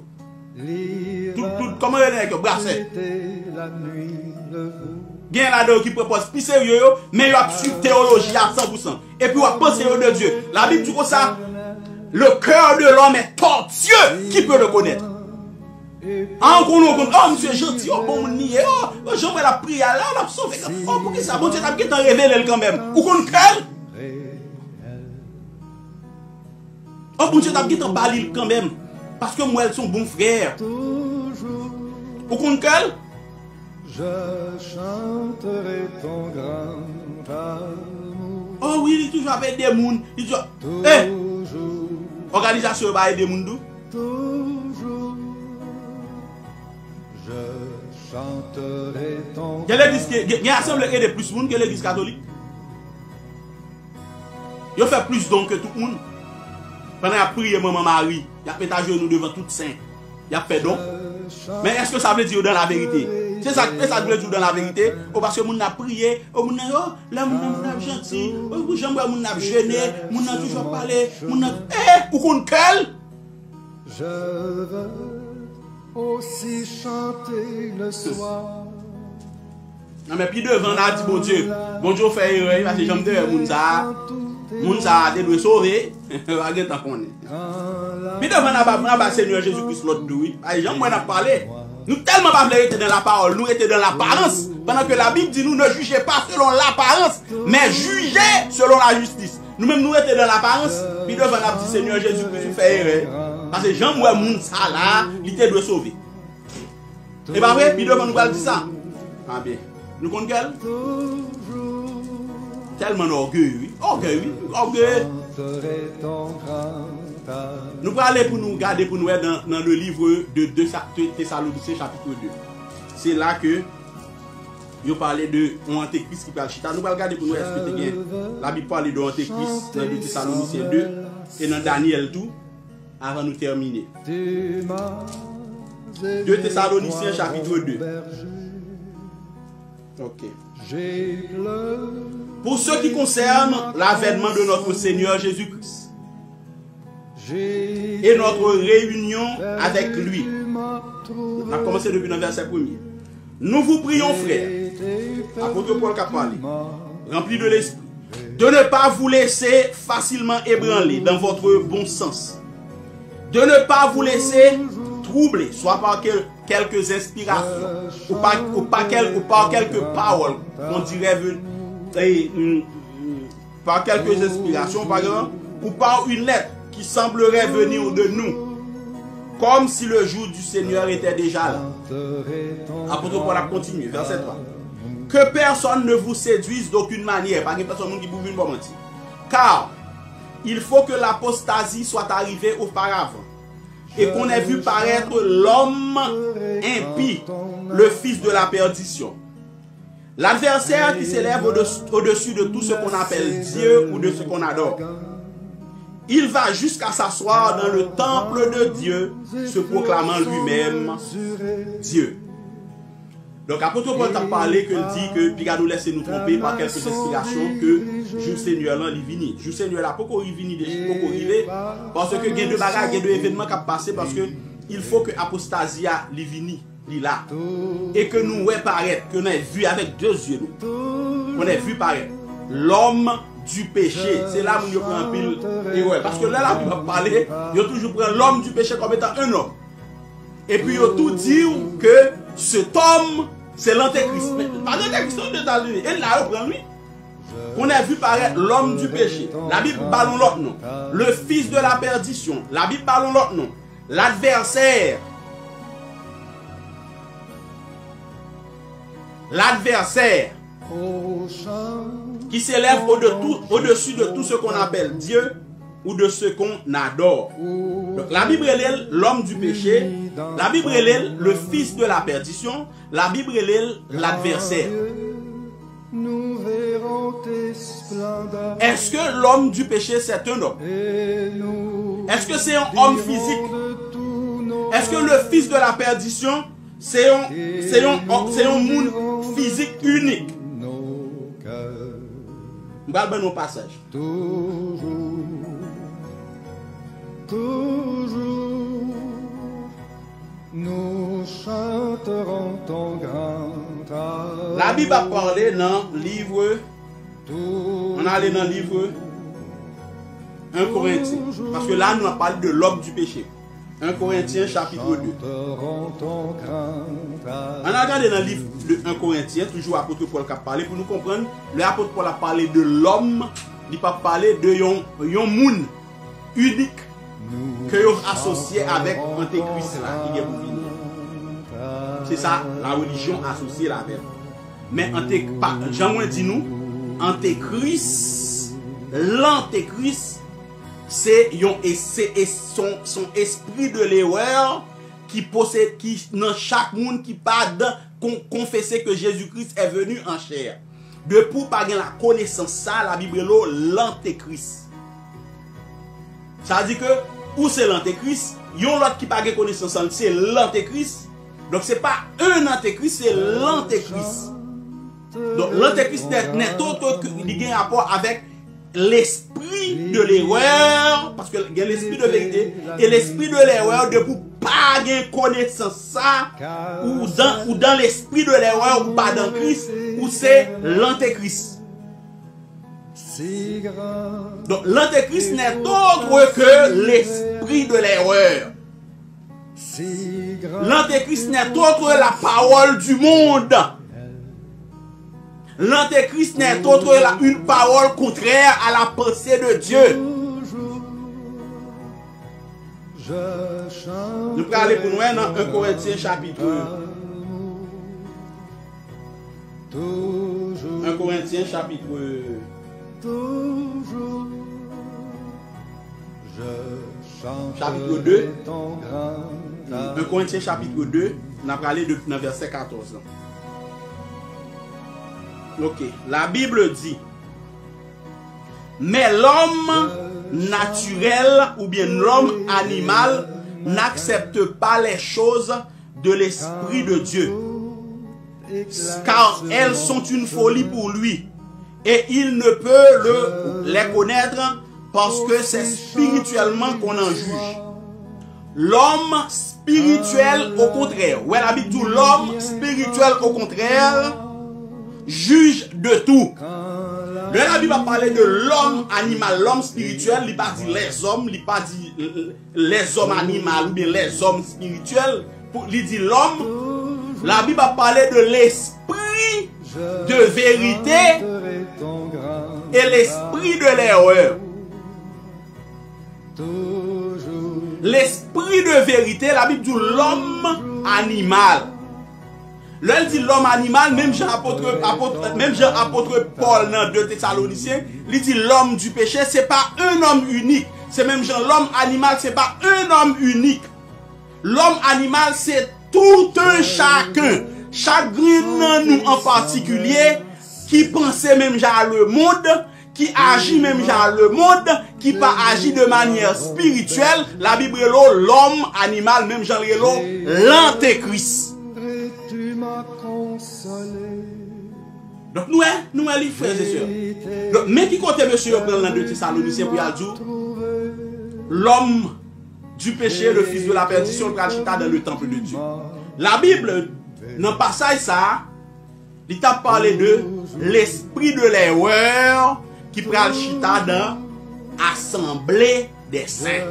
Speaker 2: Tout comment il est que brasser. Il y a là-dedans qui propose plus sérieux, mais il a suivre théologie à 100%. Et puis il a pensé de Dieu. La Bible dit comme ça, le cœur de l'homme est tortueux. Qui peut le connaître? En gros, oh, monsieur gentil, oh, bon, nié, oh, j'aimerais la prière là, la sauvé. Oh, pour que ça, bon Dieu, t'as bien révélé quand même. Ou qu'on cœur? Oh, bon Dieu, t'as bien parlé quand même. Parce que moi, elles sont bons frères. Ou qu'on cœur?
Speaker 1: Je chanterai ton grand amour.
Speaker 2: Oh oui, il toujours avec des mouns. Il toujours. Eh! Organisation va aider des mouns.
Speaker 1: Toujours. Je chanterai ton.
Speaker 2: Il y a assemblée aider plus de monde que l'église catholique. Il fait plus donc que tout le monde. Pendant la prière, maman Marie, il a fait à genoux devant tout saint. Il a fait donc. Mais est-ce que ça veut dire dans la vérité? C'est ça que ça veut dire dans la vérité. Ou parce que mon a prié, ou mon a là mon a gentil, ou j'aimerais mon a gêné, mon a toujours parlé, mon a ou qu'on quel?
Speaker 1: Je veux aussi chanter le soir.
Speaker 2: Non mais puis devant là dit bon Dieu fait erreur parce que j'aime de Mounsa te doit sauver, va gagner tant qu'on est. Puis devant là Seigneur Jésus-Christ l'autre doué. Jean moi n'a parlé. Nous tellement pas être dans la parole, nous étions dans l'apparence. Pendant que la Bible dit nous ne jugez pas selon l'apparence, mais jugez selon la justice. Nous-mêmes nous étions dans l'apparence, puis devant la petite Seigneur Jésus-Christ fait erreur. Parce que Jean moi Mounsa là, il te doit sauver. Et pas vrai, puis devant nous va dire ça. Ah bien. Nous comptons quel? Tellement orgueil, oui. Orgueil. Nous allons aller pour nous garder, pour nous être dans le livre de 2 Thessaloniciens chapitre 2. C'est là que nous parlons de l'antéchrist qui parle chita. Nous allons regarder pour nous expliquer. La Bible parle de l'antéchrist dans 2 Thessaloniciens 2 et dans Daniel tout avant de nous terminer. 2 Thessaloniciens chapitre 2. Ok. Pour ce qui concerne l'avènement de notre Seigneur Jésus-Christ et notre réunion avec lui, on a commencé depuis le verset 1er. Nous vous prions, frères, apôtre Paul qui a parlé, rempli de l'esprit, de ne pas vous laisser facilement ébranler dans votre bon sens, de ne pas vous laisser troubler, soit par quelques inspirations ou par quelques paroles qu'on dirait par quelques inspirations par exemple, ou par une lettre qui semblerait venir de nous comme si le jour du Seigneur était déjà là. Apôtre Paul a continué, verset 3. Que personne ne vous séduise d'aucune manière, pas que personne qui bouge une bonne mentir. Car il faut que l'apostasie soit arrivée auparavant et qu'on ait vu paraître l'homme impie, le fils de la perdition. L'adversaire qui s'élève au-dessus de tout ce qu'on appelle Dieu ou de ce qu'on adore. Il va jusqu'à s'asseoir dans le temple de Dieu, se proclamant lui-même Dieu. Donc, apôtre Paul t'a parlé que dit que puis nous laisser nous tromper par quelques inspirations que jour Seigneur là il vini. Jour Seigneur là pourquoi il vini pourquoi arriver parce que il y a deux bagages, il y a deux événements qui passé parce que il faut que apostasia li vini, li là et que nous ouais paraître que nous ait vu avec deux yeux nous. On a vu paraître l'homme du péché. C'est là où il prend un pile et ouais parce que là il va parler, il toujours prend l'homme du péché comme étant un homme. Et puis il tout dit que cet homme, c'est l'antéchrist. Mais pas l'antéchrist aux États-Unis. Et là, on prend lui. On a vu paraître l'homme du péché. La Bible parle l'autre nom. Le fils de la perdition. La Bible parle l'autre nom. L'adversaire. L'adversaire qui s'élève au-dessus de tout ce qu'on appelle Dieu ou de ce qu'on adore. Donc, la Bible est l'homme du péché, la Bible est le fils de la perdition, la Bible est l'adversaire.
Speaker 1: Nous verrons
Speaker 2: Est-ce que l'homme du péché, c'est un homme? Est-ce que c'est un homme physique? Est-ce que le fils de la perdition, c'est un monde physique unique? Regardez nos passages.
Speaker 1: Toujours, nous chanterons ton grand amour.
Speaker 2: La Bible a parlé dans le livre, on a allé dans le livre 1 Corinthiens, parce que là nous avons parlé de l'homme du péché. 1 Corinthiens chapitre 2. On a regardé dans le livre de 1 Corinthiens, toujours l'apôtre Paul qui a parlé, pour nous comprendre, l'apôtre Paul a parlé de l'homme, il n'a pas parlé de yon monde unique que vous associez avec Antéchrist là, qui est pour venir. C'est ça, la religion associée là avec. Mais Jean dit nous, Antéchrist, l'Antéchrist, c'est son esprit de l'erreur qui possède, qui dans chaque monde qui parle confesser que Jésus-Christ est venu en chair. Depuis pas la connaissance ça, la Bible l'Antéchrist. Ça veut dire que ou c'est l'Antéchrist, yon l'autre qui n'a pas connaissance, c'est l'Antéchrist. Donc c'est pas un Antéchrist, c'est l'Antéchrist. Donc l'Antéchrist n'est autre que il a un rapport avec l'esprit de l'erreur, parce que il y a l'esprit de vérité et l'esprit de l'erreur de pour pas gagner connaissance ça ou dans l'esprit de l'erreur ou pas dans Christ ou c'est l'Antéchrist. Donc l'Antéchrist n'est autre que l'esprit de l'erreur. L'Antéchrist n'est autre que la parole du monde. L'Antéchrist n'est autre que une parole contraire à la pensée de Dieu. Nous allons aller pour nous dans 1 Corinthiens chapitre 1 Corinthiens chapitre chapitre 2. 1 Corinthiens chapitre 2, on a parlé de verset 14. Ok, la Bible dit, mais l'homme naturel ou bien l'homme animal n'accepte pas les choses de l'Esprit de Dieu, car elles sont une folie pour lui, et il ne peut les connaître parce que c'est spirituellement qu'on en juge. L'homme spirituel au contraire, ouais, la Bible dit l'homme spirituel au contraire juge de tout. La Bible a parlé de l'homme animal, l'homme spirituel, il n'a pas dit les hommes, il n'a pas dit les hommes animaux ou bien les hommes spirituels, il dit l'homme. La Bible a parlé de l'esprit de vérité et l'esprit de l'erreur. L'esprit de vérité, la Bible dit l'homme animal. Là, il dit l'homme animal, même Jean-apôtre Paul dans 2 Thessaloniciens, il dit l'homme du péché, c'est pas un homme unique. C'est même Jean, l'homme animal, c'est pas un homme unique. L'homme animal, c'est tout un chacun. Chacun nous en particulier, qui pensait même genre le monde, qui agit même genre le monde, qui pas agit de manière spirituelle. La Bible est l'homme animal, même genre l'Antéchrist. Donc nous les frères et sœurs. Donc mais qui compte monsieur dans 2 Thessaloniciens pour dire l'homme du péché, le fils de la perdition, le chita dans le temple de Dieu. La Bible dans le passage ça, il t'a parlé de l'esprit de l'erreur qui pral chita dans assemblée des saints.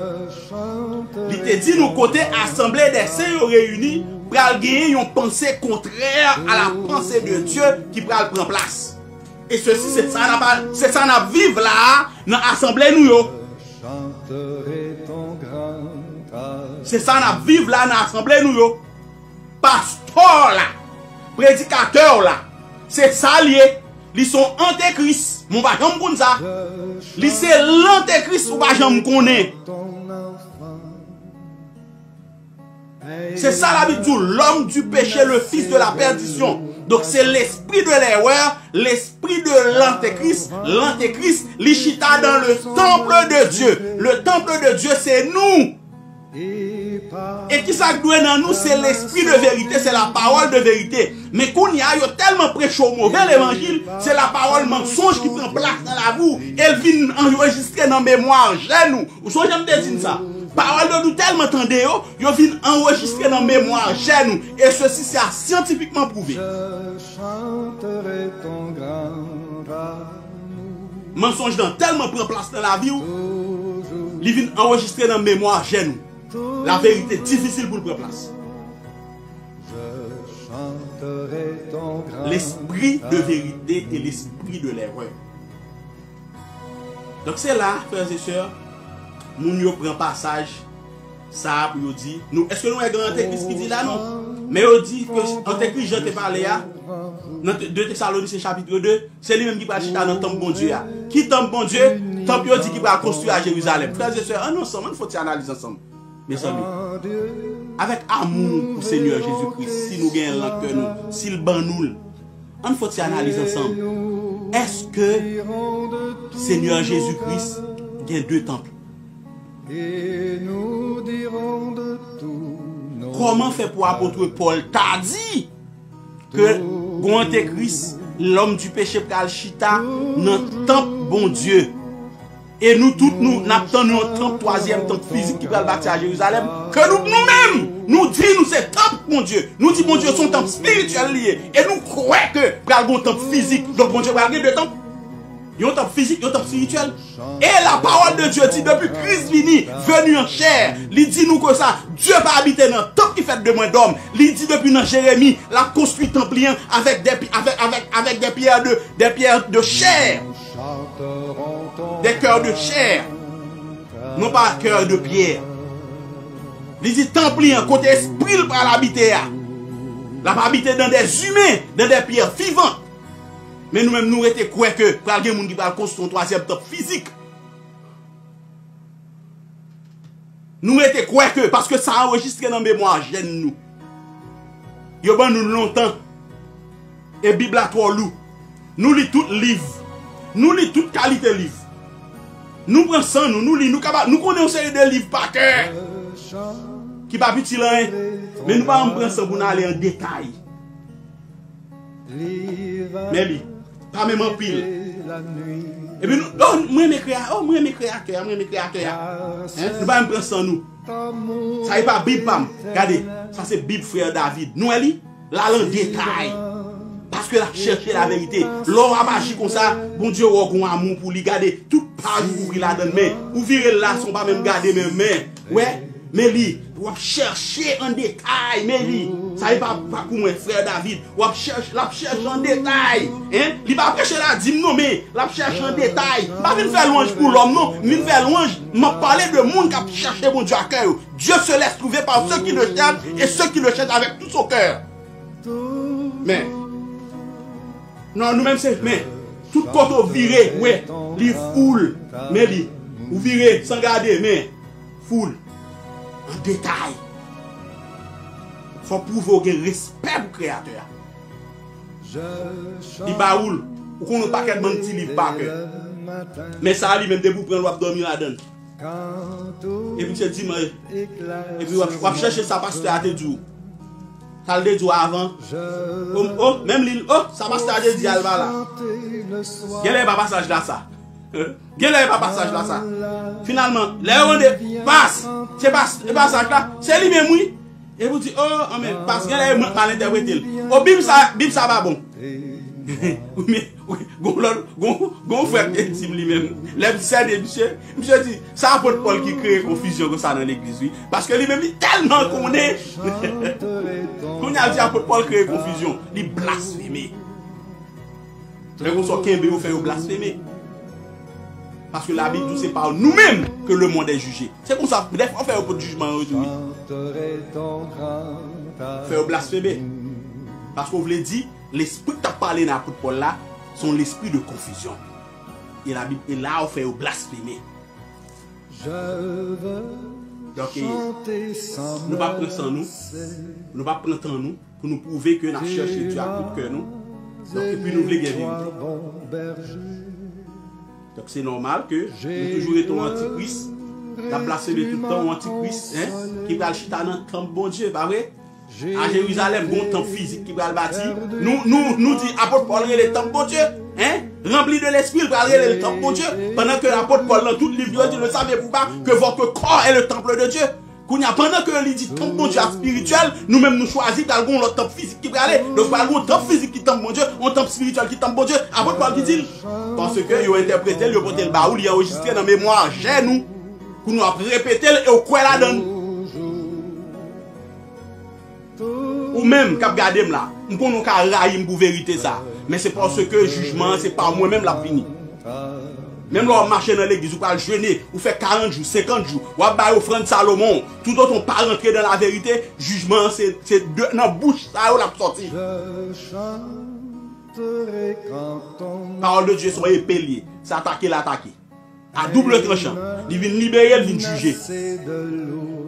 Speaker 2: Il te dit nous côté assemblée des saints réunis pral gagner une pensée contraire à la pensée de Dieu qui pral prendre place. Et ceci c'est ça n'a vivre là dans l'assemblée nous yo. C'est ça n'a vivre là dans l'assemblée nous yo. Pasteur là, prédicateur là, c'est ça lié. Ils sont antéchrist. Mon pas jamais connait ça. Ils c'est l'antéchrist ou pas jamais connait. C'est ça la Bible dit l'homme du péché, le fils de la perdition. Donc c'est l'esprit de l'erreur, l'esprit de l'antéchrist. L'antéchrist, l'Ichita dans le temple de Dieu. Le temple de Dieu, c'est nous. Et qui ça doit dans nous, c'est l'esprit de vérité, c'est la parole de vérité. Mais qu'on y a tellement prêché au mauvais l'évangile, c'est la parole mensonge qui prend place dans la boue. Elle vient enregistrer dans la mémoire chez nous. Vous savez, j'aime dire ça. Parole de nous tellement tendez, yo vient enregistrer dans la mémoire chez nous. Et ceci, c'est scientifiquement prouvé. Mensonge dans tellement prend place dans la vie, il vient enregistrer dans la mémoire chez nous. La vérité est difficile pour le prendre place. L'esprit de vérité et l'esprit de l'erreur. Donc c'est là, frères et sœurs, nous prenons passage, ça pour dire, est-ce que nous avons un antéchrist qui dit là non? Mais on dit que antéchrist, je t'ai parlé là, dans 2 Thessaloniciens chapitre 2, c'est lui-même qui va acheter dans le temple bon Dieu. Qui temple bon Dieu? Temple dit qu'il va construire à Jérusalem. Frères et sœurs, ensemble, il faut analyser ensemble. Mes amis, avec amour pour Seigneur Jésus-Christ, si nous gagnons l'enquête, s'il ban nous, on faut analyser ensemble. Est-ce que Seigneur Jésus-Christ gagne 2 temples? Comment fait pour apôtre Paul t'a dit que l'antéchrist, l'homme du péché pral chita, dans le temple bon Dieu? Et nous tous, nous n'attendons un 33e temple physique qui va le bâtir à Jérusalem. Que nous-mêmes, nous disons, c'est temple, mon Dieu. Nous disons, mon Dieu, son temple spirituel lié. Et nous croyons que pour un temple physique, donc mon Dieu va avoir 2 temples. Il y a un temple physique, il y a un temple spirituel. Et la parole de Dieu dit, depuis Christ venu en chair, il dit nous que ça, Dieu va habiter dans le temple qui fait de moins d'hommes. Il dit depuis dans Jérémie, la construit templien avec des pierres de chair. Des cœurs de chair, non pas cœur de pierre. Il dit templien, côté esprit, il va l'habiter. Il va habiter dans des humains, dans des pierres vivantes. Mais nous-mêmes, nous étions quoi que, pour quelqu'un qui va construire un 3e temple physique. Nous étions quoi que, parce que ça a enregistré dans la mémoire, gêne nous. Il y a nous longtemps. Et Bible à 3 loups. Nous lisons tout livre. Nous lisons toute qualité de livre. Nous prenons ça, nous lisons, nous connaissons une série de livres par cœur. Qui pas petit là, mais nous ne pouvons pas prendre ça pour aller en détail. Mais lui, pas même en pile. Et puis nous, moi créateur. Nous ne pouvons pas prendre ça nous. Ça n'est pas Bible, regardez, ça c'est Bible frère David. Nous, elle là en détail. Parce que là, chercher la vérité. L'homme a agi comme ça, bon Dieu, on a un amour pour lui garder. Toute page ouvrir là dans main. Ouvrir là, sont pas même garder mes mains. Ouais, mais lui, on va chercher en détail. Mais lui, ça n'est pas comme mon frère David. On va chercher en détail. Hein? Il va prêcher là, dis non, mais la cherche en détail. Pas venir faire louange pour l'homme, non. Venir faire louange, m'a parlé de monde qui a cherché mon Dieu à cœur. Dieu se laisse trouver par ceux qui le cherchent et ceux qui le cherchent avec tout son cœur. Mais, non, nous-mêmes, c'est, mais, tout côté viré, ouais, les foule, mais li, ou viré, sans garder, mais, foule, en détail. Faut prouver un respect pour le créateur. Il baoule, ou qu'on n'a pas qu'un petit livre par cœur. Mais ça, lui, même debout, prendre l'op dormir là-dedans. Et puis, tu dis, et puis, on va chercher ça parce que tu as des jours. Ça le dit avant. Oh, même l'île. Oh, ça va se tarder d'y aller là. Quel est le passage là ça? Quel est le passage là ça? Finalement, les on passe. C'est passage là. C'est lui-même oui. Et vous dites, oh, mais parce qu'elle est mal interprétée. Oh, bim ça va bon. Mais, gon frère intime lui-même. Monsieur dit, c'est apôtre Paul qui crée confusion comme ça dans l'église, oui. Parce que lui-même, il tellement connaît. Qu'on a dit apôtre Paul crée confusion, il blasphème. Mais qu'on soit qu'un béo fait blasphémer. Parce que la Bible dit, c'est par nous-mêmes que le monde est jugé. C'est comme ça, bref, on fait un peu de jugement aujourd'hui. Faire blasphémer. Parce qu'on vous l'a dit, l'esprit qui a parlé dans l'apôtre Paul là, sont l'esprit de confusion. Et la Bible est là, on fait blasphémer. Donc, nous ne pas prendre ça nous. Nous ne pas prendre temps nous pour nous prouver que nous avons cherché Dieu à tout cœur nous. Donc, et puis nous voulons gagner. Donc c'est normal que nous toujours étions antichrist. La place de tout le temps antichrist, qui va le chita dans le temple bon Dieu, pas vrai? À Jérusalem, bon temple physique qui va le bâtir. Nous dit apôtre Paul le temple bon Dieu, rempli de l'esprit, il va le temple bon Dieu. Pendant que l'apôtre Paul dans tout le livre dit, ne savez-vous pas que votre corps est le temple de Dieu? Pendant que il dit temple bon Dieu spirituel, nous-mêmes nous choisissons d'aller dans le temple physique qui va aller. Donc par contre, temple physique qui temple bon Dieu, un temple spirituel qui temple bon Dieu. Apôtre Paul qui dit, parce que il a interprété, il a porté le baoul, il a enregistré dans mémoire, j'ai nous. Pour nous répéter et au quoi la donne. Ou même, quand regardez là, pour nous railler pour vérité ça. Mais c'est parce que le jugement, c'est pas moi-même la fini. Même là, on marche dans l'église, ou pas le jeûner, ou fait 40 jours, 50 jours, ou à offrande Salomon, tout autre on pas rentrer dans la vérité, jugement, c'est dans la bouche, ça la sortie. Parole de Dieu, soyez épeliers, c'est attaquer l'attaquer. À double tranchant. Il vient libérer, il vient juger.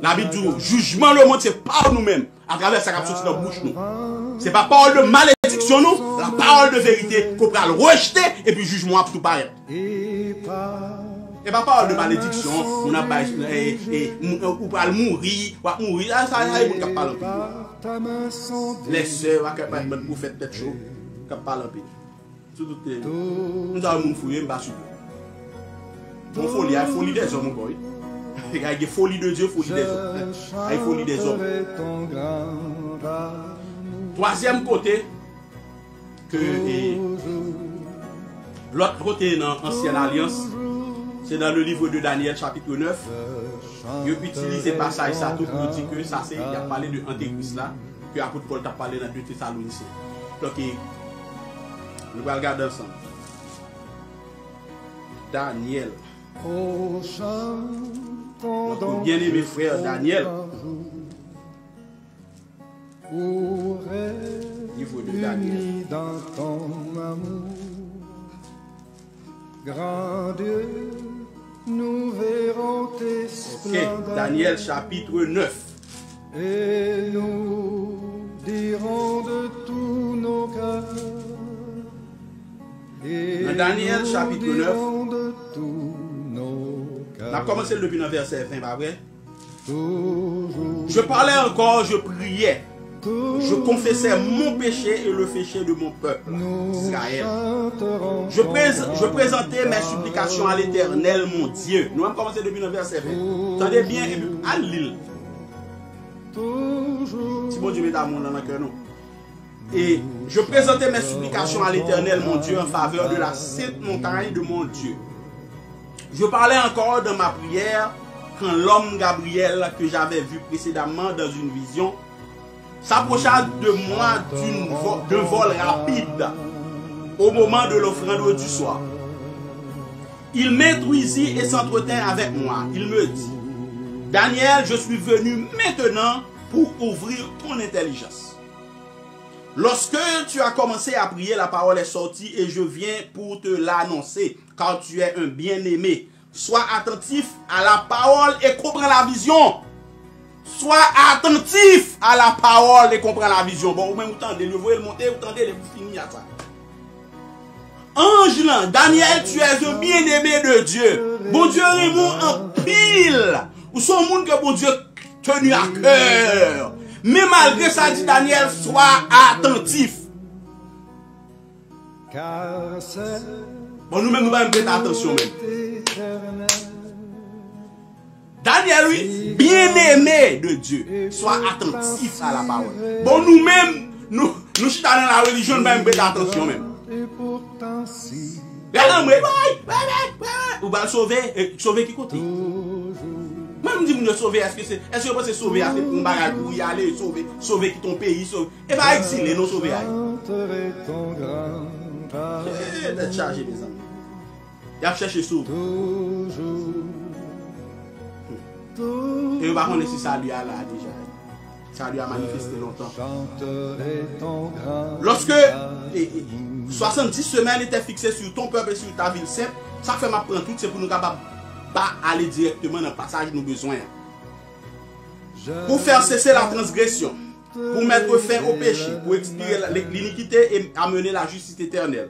Speaker 2: La Bible dit, jugement le monde, c'est pas nous-mêmes. À travers ça qui sorti dans la bouche nous. C'est pas parole de malédiction nous, la parole de vérité qu'on peut le rejeter et puis jugement pour tout paraître. Et pas parole de malédiction, on a pas ou pas mourir, ou mourir, ça y est, on parle un peu. Les sœurs, on va pour faire tête chaud, on parle un peu. Surtout nous avons fouillé, on va subir. Mon folie, il y a folie des hommes, mon boy. Il y a folie de Dieu, folie des hommes. Il y a folie des hommes. Troisième côté, que l'autre côté dans l'Ancienne Alliance, c'est dans le livre de Daniel, chapitre 9. Il utilise ce passage ça tout pour dire que ça, c'est, il a parlé de Antéchrist là, que l'apôtre Paul a parlé dans 2 Thessaloniciens. Donc, nous allons regarder ensemble. Daniel. Notre bien-aimé frère Daniel, livre de Daniel. Ok, Daniel chapitre 9.
Speaker 1: Et nous dirons de tous nos cœurs.
Speaker 2: Dans Daniel chapitre 9. On a commencé depuis le verset 20, pas vrai? Je parlais encore, je priais. Je confessais mon péché et le péché de mon peuple, Israël. Je présentais mes supplications à l'Éternel, mon Dieu. Nous avons commencé depuis le verset 20. Attendez bien, et puis à l'île. Si bon Dieu met dans mon cœur, nous. Et je présentais mes supplications à l'Éternel, mon Dieu, en faveur de la sainte montagne de mon Dieu. Je parlais encore dans ma prière quand l'homme Gabriel que j'avais vu précédemment dans une vision s'approcha de moi d'un vol rapide au moment de l'offrande du soir. Il m'introduisit et s'entretint avec moi. Il me dit, Daniel, je suis venu maintenant pour ouvrir ton intelligence. Lorsque tu as commencé à prier, la parole est sortie et je viens pour te l'annoncer, car tu es un bien-aimé. Sois attentif à la parole et comprends la vision. Sois attentif à la parole et comprends la vision. Bon, vous même vous tendez, vous voyez le monter, vous tendez, vous finissez à ça. Ange là, Daniel, tu es un bien-aimé de Dieu. Bon Dieu, Raymond en pile. Ou son monde que bon Dieu tenu à cœur. Mais malgré ça, dit Daniel, sois attentif. Bon, nous-mêmes, nous allons prêter attention. Même. Daniel, oui, bien-aimé de Dieu, sois attentif à la parole. Bon, nous-mêmes, nous sommes dans la religion, nous allons prêter attention. Même. Vous allez sauver qui côté? Même si vous sauver, est-ce que vous pensez sauver pour un bagage pour y aller, sauver qui ton pays, sauver. Et pas exiler, non sauver. D'être chargé, mes amis. Il a cherché sauver. Et on va connaître si ça lui a là déjà. Ça lui a manifesté longtemps. Lorsque 70 semaines étaient fixées sur ton peuple et sur ta ville sainte, ça fait ma prendre tout, c'est pour nous capables pas aller directement dans le passage nous besoin. Pour faire cesser la transgression pour mettre fin au péché, pour expier l'iniquité et amener la justice éternelle,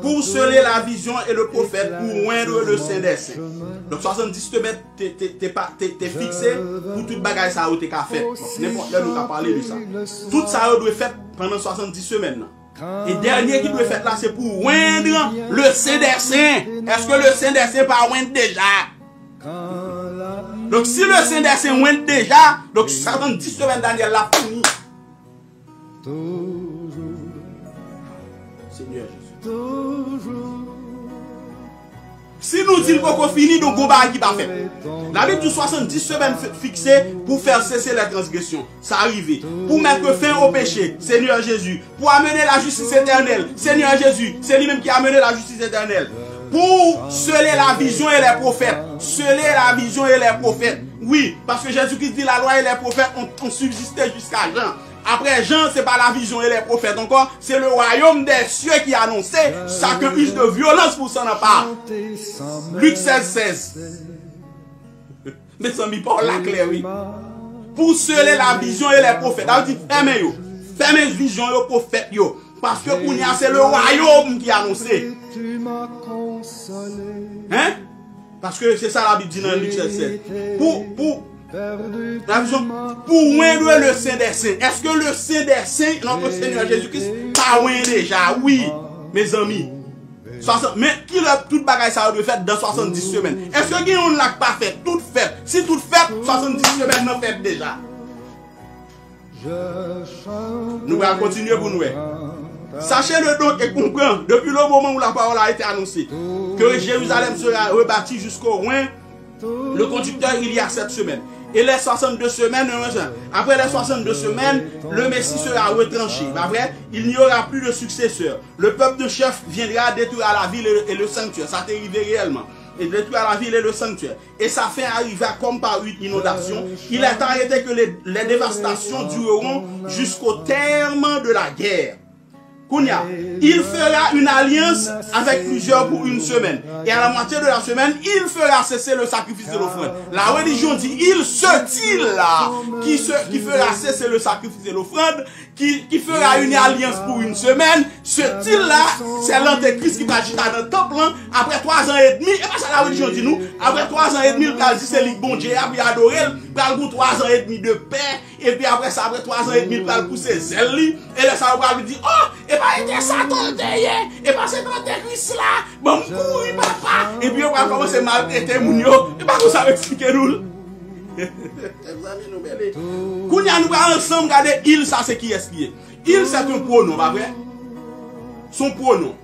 Speaker 2: pour sceller la vision et le prophète, pour oindre le Saint des Saints. Donc 70 semaines, t'es fixé pour toute bagaille ça a été fait. N'importe là, nous avons parlé de ça. Tout ça doit être fait pendant 70 semaines. Et dernier qui doit être fait là, c'est pour oindre le Saint des Saints. Est-ce que le Saint des Saints pas oindre déjà? Donc si le Saint des Saints oindre déjà, donc 70 semaines Daniel l'a fini. Seigneur Jésus. Si nous disons qu'on finit, donc on va qui va faire. La Bible dit 70 semaines fixées pour faire cesser la transgression. Ça arrive. Pour mettre fin au péché, Seigneur Jésus. Pour amener la justice éternelle, Seigneur Jésus. C'est lui-même qui a amené la justice éternelle. Pour sceller la vision et les prophètes. Sceller la vision et les prophètes. Oui, parce que Jésus-Christ dit la loi et les prophètes ont subsisté jusqu'à Jean. Après Jean, c'est pas la vision et les prophètes encore, c'est le royaume des cieux qui a annoncé, chacun use de violence pour s'en emparer. Luc 16. Mes amis, par la claire, oui. Pour sceller la vision et les prophètes. Ça veut dire, fermez vision et les prophètes, yo. Parce que c'est le royaume qui a annoncé. Hein? Parce que c'est ça la Bible dit dans Luc 16. La vision, pour oindre le Saint des Saints. Est-ce que le Saint des Saints, notre Seigneur Jésus-Christ, pas oint déjà? Oui, mes amis. Mais qui a toute bagaille ça doit faire dans 70 semaines? Est-ce que on l'a pas fait? Tout fait. Si tout fait, 70 semaines non fait déjà. Nous allons continuer pour nous. Sachez-le donc et comprenez, depuis le moment où la parole a été annoncée, que Jérusalem sera rebâtie jusqu'au Rhin, le conducteur il y a 7 semaines. Et les 62 semaines, après les 62 semaines, le Messie sera retranché. Pas vrai? Il n'y aura plus de successeur. Le peuple de chef viendra détruire la ville et le sanctuaire. Ça t'est arrivé réellement. Et détruire la ville et le sanctuaire. Et sa fin arriva comme par une inondation. Il est arrêté que les dévastations dureront jusqu'au terme de la guerre. Kounia, il fera une alliance avec plusieurs pour une semaine. Et à la moitié de la semaine, il fera cesser le sacrifice de l'offrande. La religion dit, il se-t-il là, qui fera cesser le sacrifice de l'offrande, qui fera une alliance pour une semaine. Ce-t-il là, c'est l'antéchrist qui va agiter dans le temple, après 3 ans et demi. Et pas ça la religion dit nous, après 3 ans et demi, il va dire c'est le bon Dieu, puis adorer, il va pour 3 ans et demi de paix. Et puis après ça, après 3 ans et demi, il va pousser zèle. Et là, ça va lui dire, oh, et pas été Satan derrière, et pas c'est l'antéchrist là, bon, couille, papa. Et puis on va commencer à maltraiter Mounio, et pas qu'on ça expliquer nous. Kounia nous va ensemble regarder il, ça c'est qui est-ce qui est. Il c'est un pronom, pas vrai? Son pronom.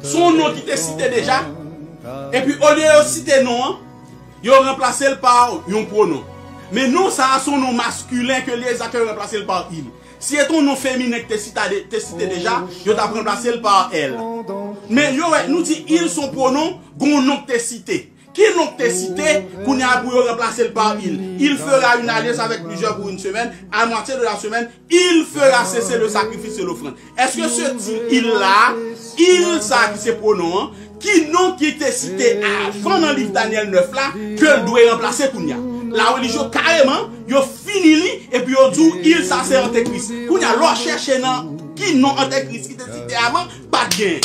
Speaker 2: Son nom qui t'est cité déjà. Et puis au lieu de citer nom, il a remplacé le par un pronom. Mais non, ça a son nom masculin que les acteurs remplacé le par il. Si c'est ton nom féminin que tu cité déjà, tu as remplacé le par elle. Mais nous dit ils sont pronoms, gon nom que tu cité. Qui nom que tu cité, qu'on a pour remplacer le par il. Il fera une alliance avec plusieurs pour une semaine. À la moitié de la semaine, il fera cesser le sacrifice et l'offrande. Est-ce que ce dit il là, il ça qui c'est pronom, qui nom qui était cité avant dans le livre Daniel 9 là, que doit remplacer Kounia. La religion carrément, yo fini et puis yo dit il ça c'est antéchrist. Kounia l'on cherche dans qui non antéchrist qui était cité avant, pas de gain.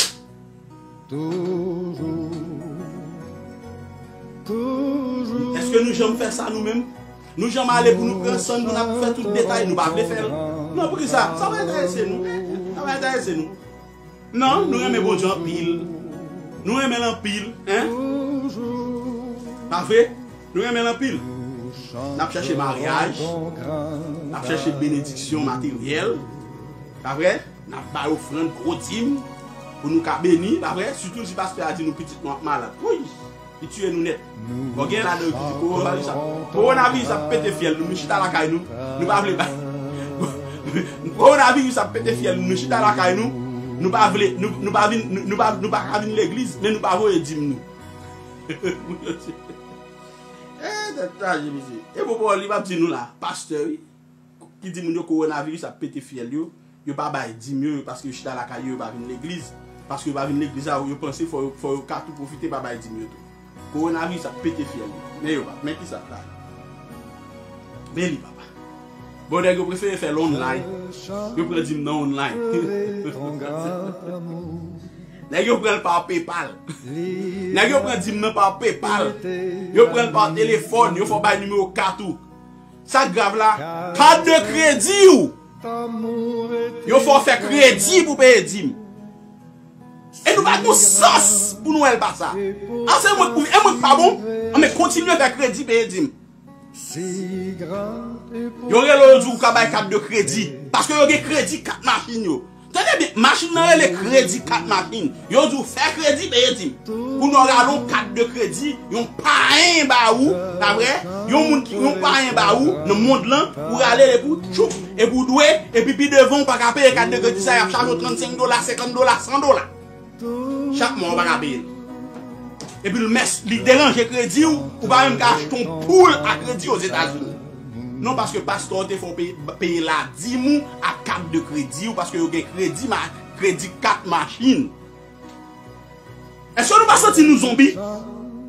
Speaker 2: Est-ce que nous jamais faire ça nous-mêmes? Nous jamais aller pour nous prendre soin, nous avons fait tout le détail, nous pas le faire. Non, pour ça, ça va intéresser nous. Ça va intéresser nous. Non, nous aimons bon Dieu en pile. Nous aimons en pile, hein? Parfait? Nous aimons en pile. Nous avons cherché mariage, nous avons cherché bénédiction matérielle, pas vrai? Nous avons pas offrande gros dîme pour nous bénir, pas vrai? Surtout si pasteur a dit nous petites malades. Oui, il tue nous net. On gagne là de coronavirus, ça pète fiel, nous chita la caille nous. Nous pas vle coronavirus, ça pète fiel, nous chita la caille nous. Nous pas vle nous pas venir l'église, mais nous pas voyer dîme nous. Et pourquoi il va dire nous là, pasteur, qui dit que coronavirus a pété fiel, il pas dire mieux parce que je suis dans la caille, il va venir l'église. Parce que va venir l'église, il pense qu'il faut tout profiter, pas dire mieux. Coronavirus a pété fiel. Mais qui ça là? Mais papa. Bon, vous préférez faire l'online. Vous préférez dire non online. Vous prenez par PayPal. Vous prenez dire par PayPal. Vous prenez par téléphone. Vous faites un numéro 4. Ça grave là. Carte de crédit. Vous faut faire crédit pour payer dîme. Et nous avons sens pour nous faire ça. C'est moi pas bon. Mais continuez à faire crédit pour payer dîme. Vous avez le carte de crédit. Parce que vous avez crédit 4 machines. Tenez bien, machine nan les crédit 4 machines. Yo dou faire crédit payer dim. Pour nous regardons 4 de crédit, yon pas un ba ou, ta vrai? Yon pas un ba ou, dans monde là, pour aller les pour chou et pour doué et puis devant pas ka payer 4 de crédit ça y a charge $35, $50, $100. Chaque mois on va payer. Et puis le mess, li dérange crédit ou pas même acheter ton poule à crédit aux États-Unis. Non, parce que pasteur te faut payer la 10 mou à 4 de crédit ou parce que vous avez crédit 4 machines. Est-ce que nous pas senti nous zombies?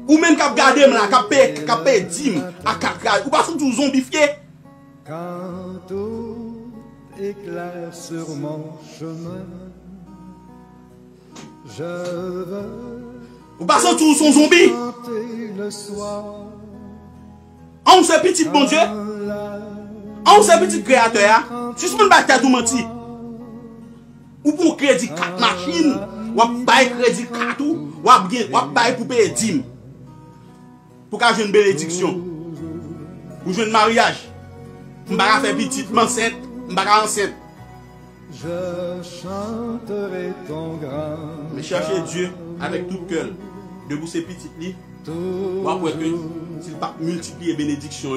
Speaker 2: Ou même qu'à garder là, qu'à payer 10 mou à 4 crédits. Ou pas senti nous zombifiés?
Speaker 1: Quand tout éclaire sur mon chemin, je veux.
Speaker 2: Ou pas senti nous sont zombies?
Speaker 1: Le soir.
Speaker 2: On se petit bon Dieu. On se petit créateur. Si ce monde bataille tout menti. Ou pour crédit 4 machines, ou bail crédit 4 ou bail pour payer 10. Pour qu'à une bénédiction. Pour jouer un mariage. On va faire petit enceinte, on va enceinte.
Speaker 1: Je chanterai ton grand.
Speaker 2: Mais cherchez Dieu avec tout cœur. Debout ces petites lits. Après que s'il pas multiplier bénédiction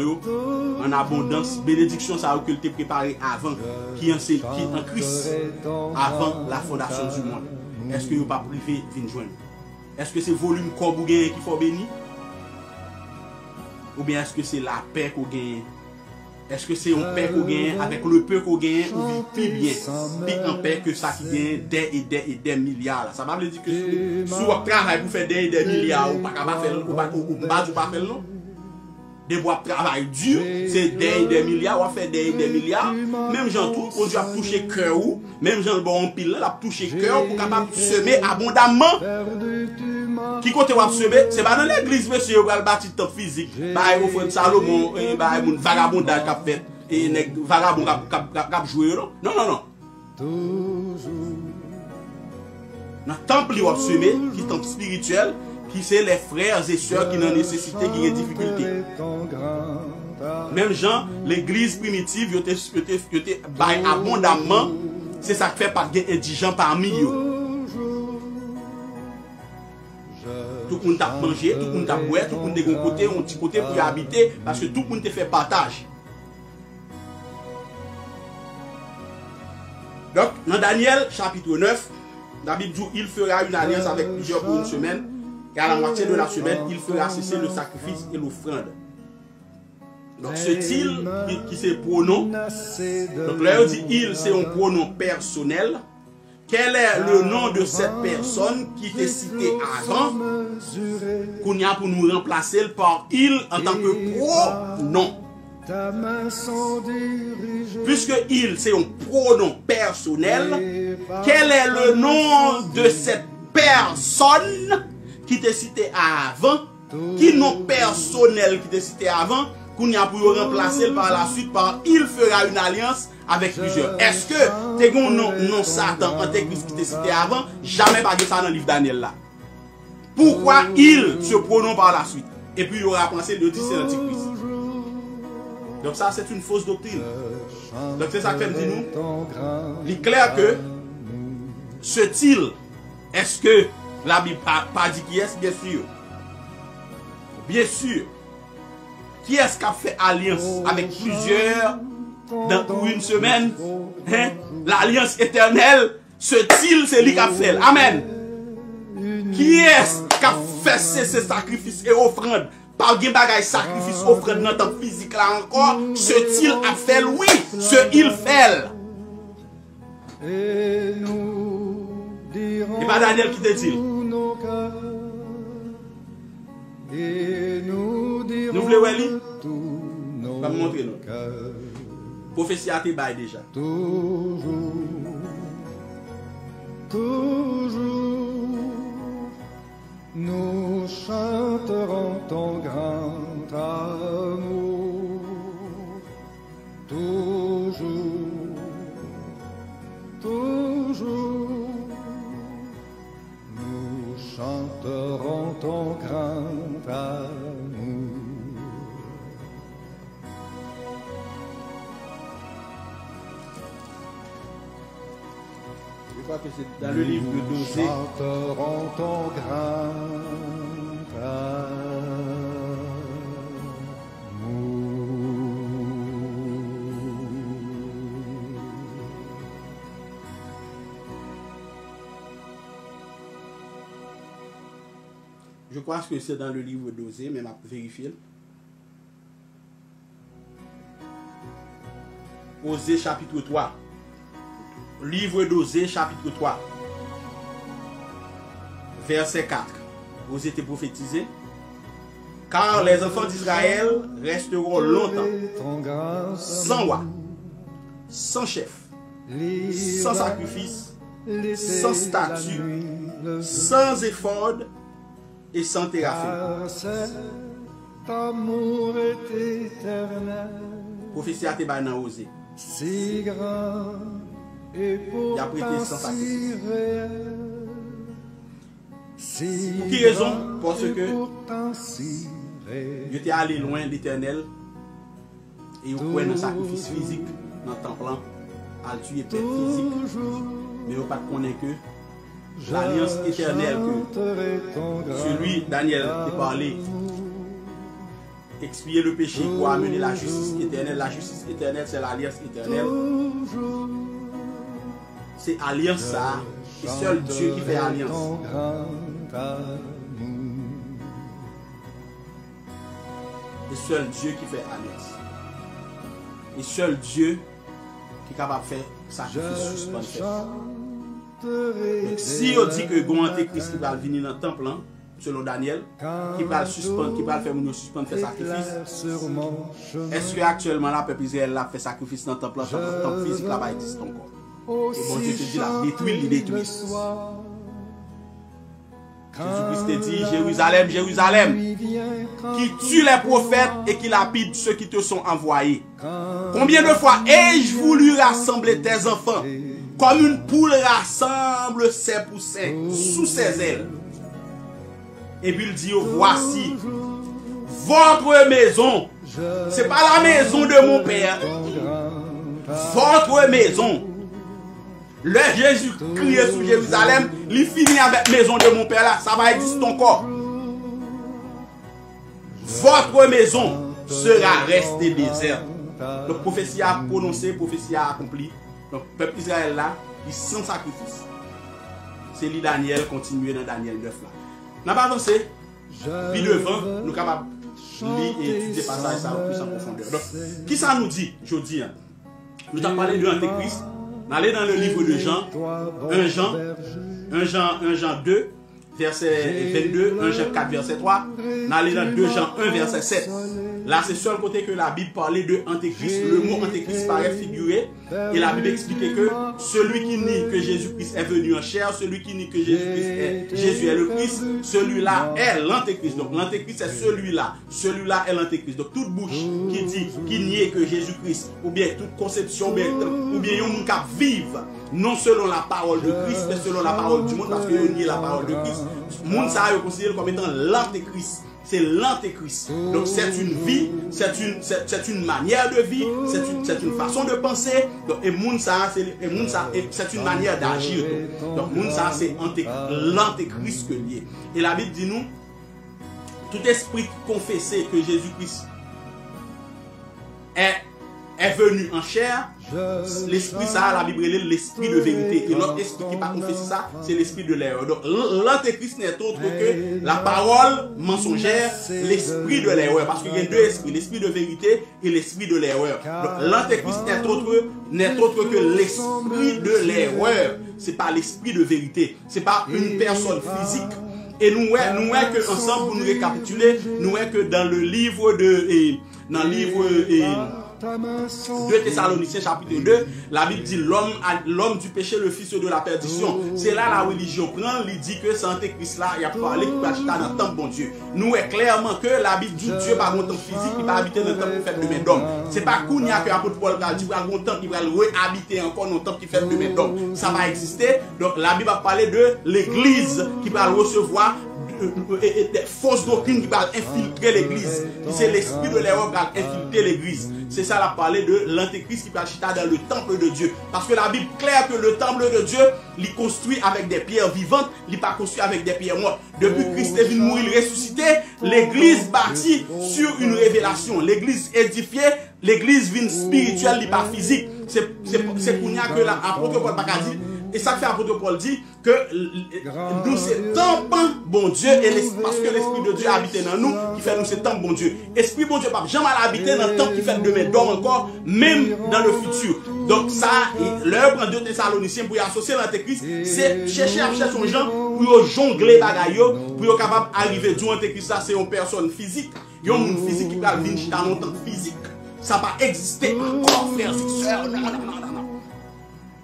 Speaker 2: en abondance, bénédiction ça que tu préparé avant qui en Christ avant la fondation du monde. Est-ce que vous pas privé de joindre? Est-ce que c'est volume corps ou gain qu'il faut bénir? Ou bien est-ce que c'est la paix qu'on gagne? Est-ce que c'est un paix qu'on gagne avec le peu qu'on gagne ou plus bien? Plus en paix que ça qui gagne des milliards. Ça va veut dire que si vous travaillez pour faire des milliards, ou pas faire ou pas faire non. Des bois travail dur, c'est des milliards, on fait des milliards. Même gens tout, on a touché cœur ou, même gens bon pile là, a touché cœur pour capable semer abondamment. Qui côté va semer, c'est pas dans l'église monsieur on va le bâtir top physique. Bah au frère Salomon et bah mon vagabondage qu'a fait et nèg vagabond qu'a jouer non. Dans temple il va semer, qui temple spirituel. Qui c'est les frères et sœurs qui n'ont nécessité, qui ont des difficultés. Même gens, l'église primitive, ils ont abondamment. C'est ça qui fait pas des indigents parmi eux. Tout le monde a mangé, tout le monde a boire, tout le monde a un côté, un petit côté pour y habiter, parce que tout le monde a fait partage. Donc, dans Daniel chapitre 9, la Bible dit il fera une alliance avec plusieurs pour une semaine. Et à la moitié de la semaine, il fera cesser le sacrifice et l'offrande. Donc ce il qui c'est pronom. Donc là, on dit il, c'est un pronom personnel. Quel est le nom de cette personne qui était cité avant? Qu'on y a pour nous remplacer par il en tant que pronom. Puisque il, c'est un pronom personnel, quel est le nom de cette personne qui était cité avant, qui non personnel qui était cité avant, qu'on y a pour remplacer par la suite par il fera une alliance avec plusieurs. Est-ce que c'est un non Satan antéchrist qui était cité avant? Jamais pas de ça dans le livre Daniel là. Pourquoi il se prononce par la suite? Et puis il aura pensé de dire c'est l'antéchrist. Donc ça c'est une fausse doctrine. Donc c'est ça que me dit nous. Il est clair que ce il, est-ce que la Bible pas dit qui est? Bien sûr. Bien sûr. Qui est-ce qui a fait alliance avec plusieurs dans une semaine? Hein? L'alliance éternelle, ce il, c'est lui qui a fait. Amen. Qui est-ce qui a fait ces sacrifices et offrandes? Par des bagages sacrifices, offrandes dans le physique là encore. Ce il a fait, oui. Ce il fait. Et pas Daniel qui te dit. Nous voulons aller. Va me montrer nous. Prophétie a été bail déjà.
Speaker 1: Toujours, toujours, nous chanterons ton grand amour. Toujours, toujours, nous chanterons ton grand amour.
Speaker 2: Je crois que c'est dans le livre de Osée.
Speaker 1: Chanterons ton grand
Speaker 2: Je crois que c'est dans le livre d'Osée, mais m'a vérifié. Osée chapitre 3. Livre d'Osée chapitre 3. Verset 4. Osée était prophétisé. Car les enfants d'Israël resteront longtemps sans roi, sans chef, sans sacrifice, sans statue, sans éphod et sans téraphim.
Speaker 1: Cet amour est éternel,
Speaker 2: Prophétie a été dans Osée.
Speaker 1: si grand et
Speaker 2: Il a prêté
Speaker 1: pourtant
Speaker 2: sans
Speaker 1: si
Speaker 2: sacrifice.
Speaker 1: réel. Si
Speaker 2: Pour qui raison?
Speaker 1: grand
Speaker 2: Parce
Speaker 1: et
Speaker 2: que
Speaker 1: pourtant si réel.
Speaker 2: il était allé loin de l'Éternel et il croyait dans le sacrifice physique dans le temple, à tuer père physique, mais il n'a pas connaître que l'alliance éternelle que celui, Daniel, a parlé, expier le péché pour amener la justice éternelle. La justice éternelle, c'est l'alliance éternelle. C'est alliance ça. Et seul Dieu qui fait alliance. Et seul Dieu qui fait alliance. Et seul Dieu qui est capable de faire sacrifice suspendu. Donc, si on dit que le Antéchrist qui va venir dans le temple, hein, selon Daniel, qui va suspendre, qui va faire suspendre faire sacrifice, est-ce que actuellement là, le peuple Israël a fait sacrifice dans le temple, le temple physique là va existe encore? Et bon Dieu te dit là, détruit, il détruit. Jésus-Christ te dit, Jérusalem, Jérusalem, qui tue les prophètes et qui lapide ceux qui te sont envoyés. Combien de fois ai-je voulu rassembler tes enfants, comme une poule rassemble ses poussins sous ses ailes? Et puis il dit, oh, voici votre maison. C'est pas la maison de mon père. Votre maison. Le Jésus criait sur Jérusalem, il finit avec la maison de mon père là, ça va exister encore. Votre maison sera restée déserte. Donc prophétie a prononcé, prophétie a accompli. Donc peuple Israël là, il sans sacrifice. C'est lui Daniel, continuer dans Daniel 9 là. N'a pas avancé, puis devant, nous sommes capables de lire et étudier passage ça plus en profondeur. Donc, qui ça nous dit, je dis, nous avons parlé de l'Antéchrist. Allez dans le livre de Jean, 1 Jean 2, verset 22, 1 Jean 4, verset 3. Allez dans 2 Jean 1, verset 7. Là, c'est seul côté que la Bible parlait de Antéchrist. Le mot Antéchrist paraît figuré. Et la Bible expliquait que celui qui nie que Jésus-Christ est venu en chair, celui qui nie que Jésus est le Christ, celui-là est l'Antéchrist. Donc l'Antéchrist c'est celui-là. Celui-là est l'Antéchrist. Donc toute bouche qui dit, qui nie que Jésus-Christ, ou bien toute conception, ou bien un monde qui vive, non selon la parole de Christ, mais selon la parole du monde, parce que vous niez la parole de Christ, le monde ça est considéré comme étant l'Antéchrist. C'est l'Antéchrist. Donc c'est une vie, c'est une manière de vie, c'est une façon de penser. Donc, et monde ça, c'est une manière d'agir. Donc monde ça, c'est l'Antéchrist que lié. Et la Bible dit nous, tout esprit confessé que Jésus-Christ est venu en chair, l'esprit ça, la Bible est l'esprit de vérité. Et l'autre esprit qui n'a pas confessé ça, c'est l'esprit de l'erreur. Donc l'Antéchrist n'est autre que la parole mensongère, l'esprit de l'erreur. Parce qu'il y a deux esprits, l'esprit de vérité et l'esprit de l'erreur. Donc l'Antéchrist n'est autre que l'esprit de l'erreur. C'est pas l'esprit de vérité. C'est pas une personne physique. Et nous voyons que ensemble, pour nous récapituler, nous voyons que dans le livre 2 Thessaloniciens chapitre 2, la Bible dit l'homme du péché, le fils de la perdition. C'est là la religion prend, il dit que c'est Antéchrist là, il a parlé qui va acheter dans le temple bon Dieu. Nous est clairement que la Bible dit Dieu par un temple physique, il va habiter dans le temple qui fait de main d'homme. C'est pas Kounia que l'apôtre Paul a dit, il va un temple qui va habiter encore dans le temple qui fait de main d'homme. Ça va exister. Donc la Bible va parler de l'église qui va recevoir des fausses doctrines qui va infiltrer l'église. C'est l'esprit de l'erreur qui va infiltrer l'église. C'est ça la parler de l'antéchrist qui va chiter dans le temple de Dieu. Parce que la Bible claire que le temple de Dieu, il est construit avec des pierres vivantes, il n'est pas construit avec des pierres mortes. Depuis que Christ est venu mourir, il est ressuscité, l'église bâtie sur une révélation. L'église édifiée, l'église vient spirituelle, il n'est pas physique. C'est pour nous que l'apôtre Paul a dit. Et ça fait l'apôtre Paul dit que nous c'est temple bon Dieu parce que l'esprit de Dieu habite dans nous qui fait nous c'est temple bon Dieu. Esprit bon Dieu pas jamais habiter dans le temple qui fait demain d'homme encore même dans le futur. Donc ça l'heure prend 2 Thessaloniciens pour y associer l'antéchrist, c'est chercher son gens pour jongler bagaille pour capable arriver du antéchrist ça c'est une personne physique, un monde physique qui va venir dans un temps physique. Ça va exister encore frères et sœurs.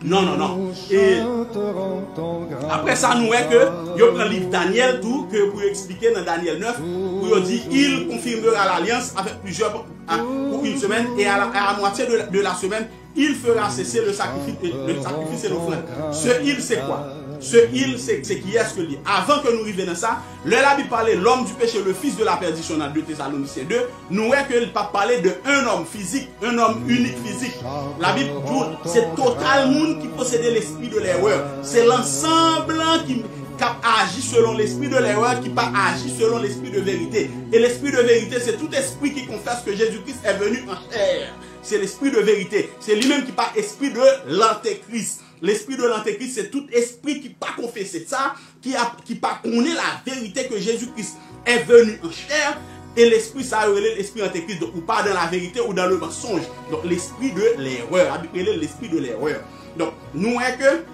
Speaker 2: Non. Et après ça, nous voyons que yo prend le livre Daniel tout que pour expliquer dans Daniel 9 pour dire il confirmera l'alliance avec plusieurs pour une semaine et à la moitié de la semaine il fera cesser le sacrifice et l'offrande. Ce il c'est quoi? Ce il c'est qui est-ce que dit. Avant que nous arrivions dans ça, la Bible parlait l'homme du péché, le fils de la perdition dans 2 Thessaloniciens 2. Nous voyons qu'il pas parler de un homme physique, un homme unique physique. La Bible dit c'est total monde qui possédait l'esprit de l'erreur. C'est l'ensemble qui agit selon l'esprit de l'erreur, qui pas agit selon l'esprit de vérité. Et l'esprit de vérité, c'est tout esprit qui confesse que Jésus-Christ est venu en chair. C'est l'esprit de vérité. C'est lui-même qui pas esprit de l'antéchrist. L'esprit de l'antéchrist, c'est tout esprit qui pas confessé ça, qui pas connaît la vérité que Jésus-Christ est venu en chair. Et l'esprit, ça relève l'esprit antéchrist, donc ou pas dans la vérité ou dans le mensonge. Donc l'esprit de l'erreur, l'esprit de l'erreur. Donc nous voyons que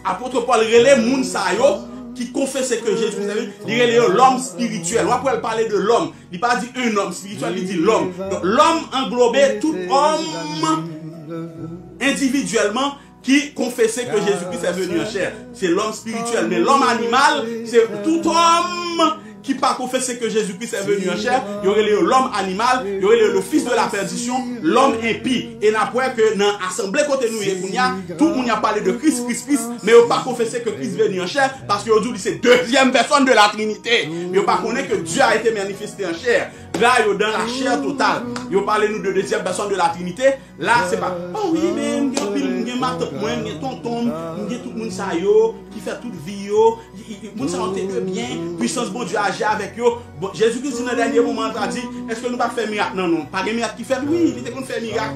Speaker 2: apôtre Paul relève moun sa yo qui confesse que Jésus est venu, il relève l'homme spirituel. On peut parler de l'homme. Il pas dit un homme spirituel, il dit l'homme. Donc l'homme englobait tout homme individuellement qui confessait que Jésus-Christ est venu en chair. C'est l'homme spirituel. Mais l'homme animal, c'est tout homme qui pas confessé que Jésus-Christ est venu en chair. Il y aurait l'homme animal, il y aurait le fils de la perdition, l'homme impie. Et n'a pas que dans l'assemblée côté nous, tout le monde a parlé de Christ, mais il n'a pas confessé que Christ est venu en chair parce qu'il dit que c'est deuxième personne de la Trinité. Il n'a pas connaît que Dieu a été manifesté en chair. Là, il est dans la chair totale. Il parle nous de deuxième personne de la Trinité. Là, c'est pas, oh oui, mais il y a ma tante, il y a tonton, il y a tout le monde qui fait toute vie, il y a bien, puissance bon Dieu agit avec eux. Bon, Jésus-Christ, dans le dernier moment, a dit, est-ce que nous pas faire miracle? Non, pas de miracle qui fait, oui, il était qu'on fait miracle.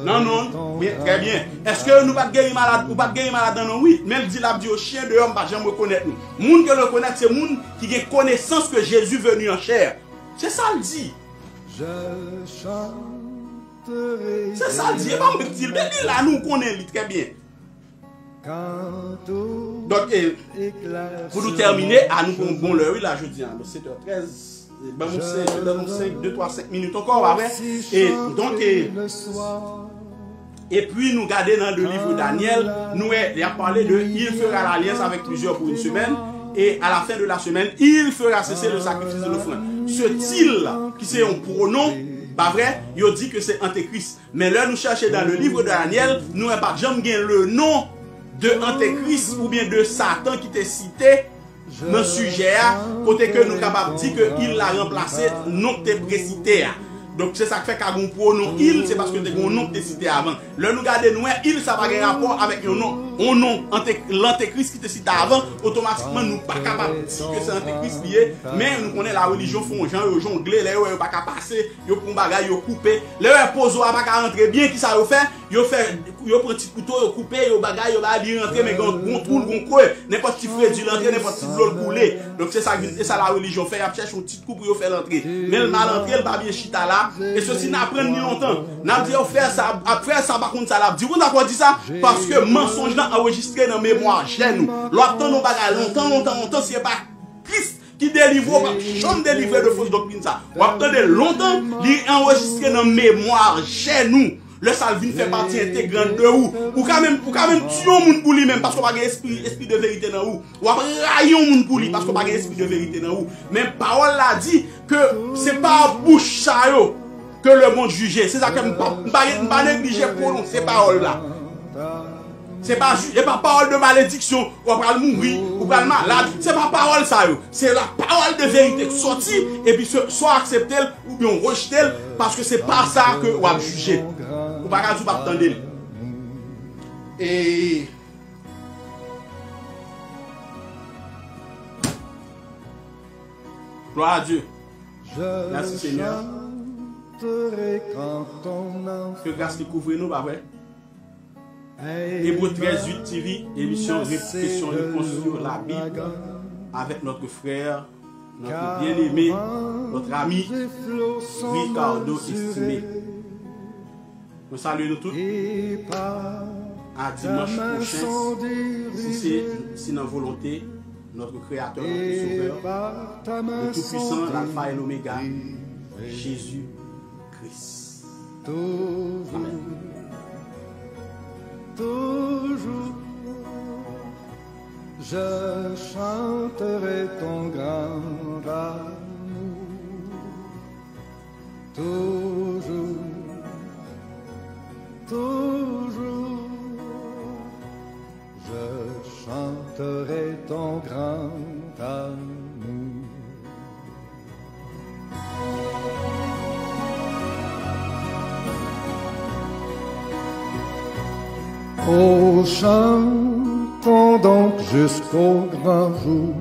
Speaker 2: Non, bien, très bien. Est-ce que nous pas guérir malade ou pas guérir malade? Non, oui, mais il dit là, dit au chien de homme, pas jamais reconnaître nous. Monde que le connaître, c'est monde qui a connaissance que Jésus est venu en chair. C'est ça le dit. C'est ça le dit. Et pas me dire, mais là, nous connaissons très bien. Donc, pour nous terminer, à nous bon l'heure, oui, là, je dis, 7h13, ben, on 5, 2, 3, 5 minutes encore, après. Et donc, et puis, nous garder dans le livre Daniel, nous, il a parlé de, il fera l'alliance avec plusieurs pour une semaine. Et à la fin de la semaine, il fera cesser le sacrifice de l'offrande. Ce til, qui c'est un pronom, pas vrai, il dit que c'est Antéchrist. Mais là, nous cherchons dans le livre de Daniel, nous n'avons pas jamais le nom de Antéchrist ou bien de Satan qui était cité dans le sujet, côté que nous sommes capables de dire qu'il l'a remplacé, non que tu précité. Donc c'est ça qui fait qu'un pronom il, c'est parce que tu as un nom que tu cité avant. Là, nous regardons, nous, il, ça va avoir un rapport avec un nom, l'antéchrist qui te cité avant, automatiquement, nous ne sommes pas capables de dire que c'est l'antéchrist lié, mais nous connaissons la religion, font gens, ils jonglent, là, ils ne sont pas capables de passer, ils font bagaille, ils coupent, là, ils posent, ils ne sont pas rentrer bien, qui ça fait, ils prennent un petit couteau, ils coupent, ils bagaille, ils rentrer, mais ils trou, ils creux, n'importe qui fait du l'entrée, n'importe qui veut le couler. Donc c'est ça la religion fait, ils cherchent un petit coup pour faire l'entrée. Mais le mal entré, il va bien chita là. Et ceci n'apprend ni longtemps. N'a dit faire ça, après ça par contre ça l'a dit. Vous d'accord dit ça parce que mensonge là enregistré dans mémoire chez nous. L'autant nous bagarre longtemps, c'est pas Christ qui délivre, jamais délivré de fausse doctrine ça. Ou attendez longtemps, il enregistré dans mémoire chez nous. Le Salvin fait partie intégrante de vous. Ou quand même tuer un monde pour lui même parce qu'on n'a pas esprit de vérité dans vous. Ou railler un monde pour lui parce qu'on n'a pas esprit de vérité dans vous. Mais parole l'a dit que c'est pas bouche ça que le monde juge. C'est ça que je ne pas négliger pour ces paroles là. C'est pas parole de malédiction, ou va mourir, ou va malade. C'est pas parole ça. C'est la parole de vérité sortie et puis soit accepter ou bien rejeter parce que c'est pas ça que on va juger. Ou pas qu'à tout attendre. Et gloire à Dieu. Merci Seigneur. Que grâce qui couvre nous, pas vrai? Hébreux 13, 8 TV, émission Réflexion réponse sur la Bible avec notre frère, notre bien-aimé, notre ami Ricardo estimé. Nous saluons nous tous. À dimanche prochain, si c'est dans volonté, notre Créateur, notre Sauveur, le Tout-Puissant, l'Alpha et l'Oméga, Jésus-Christ. Amen.
Speaker 1: Toujours, je chanterai ton grand amour. Toujours, toujours, je chanterai ton grand amour. Oh, chantons donc jusqu'au grand jour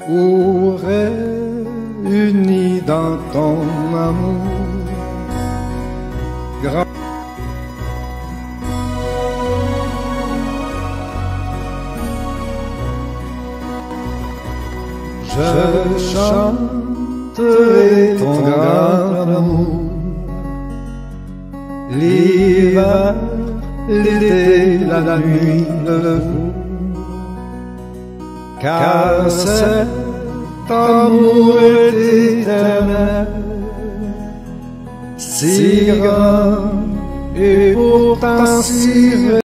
Speaker 1: où réunis dans ton amour grand. Je chanterai ton grand amour, l'hiver, l'été, la nuit, le jour, car cet amour est éternel, si grand et pourtant si vrai.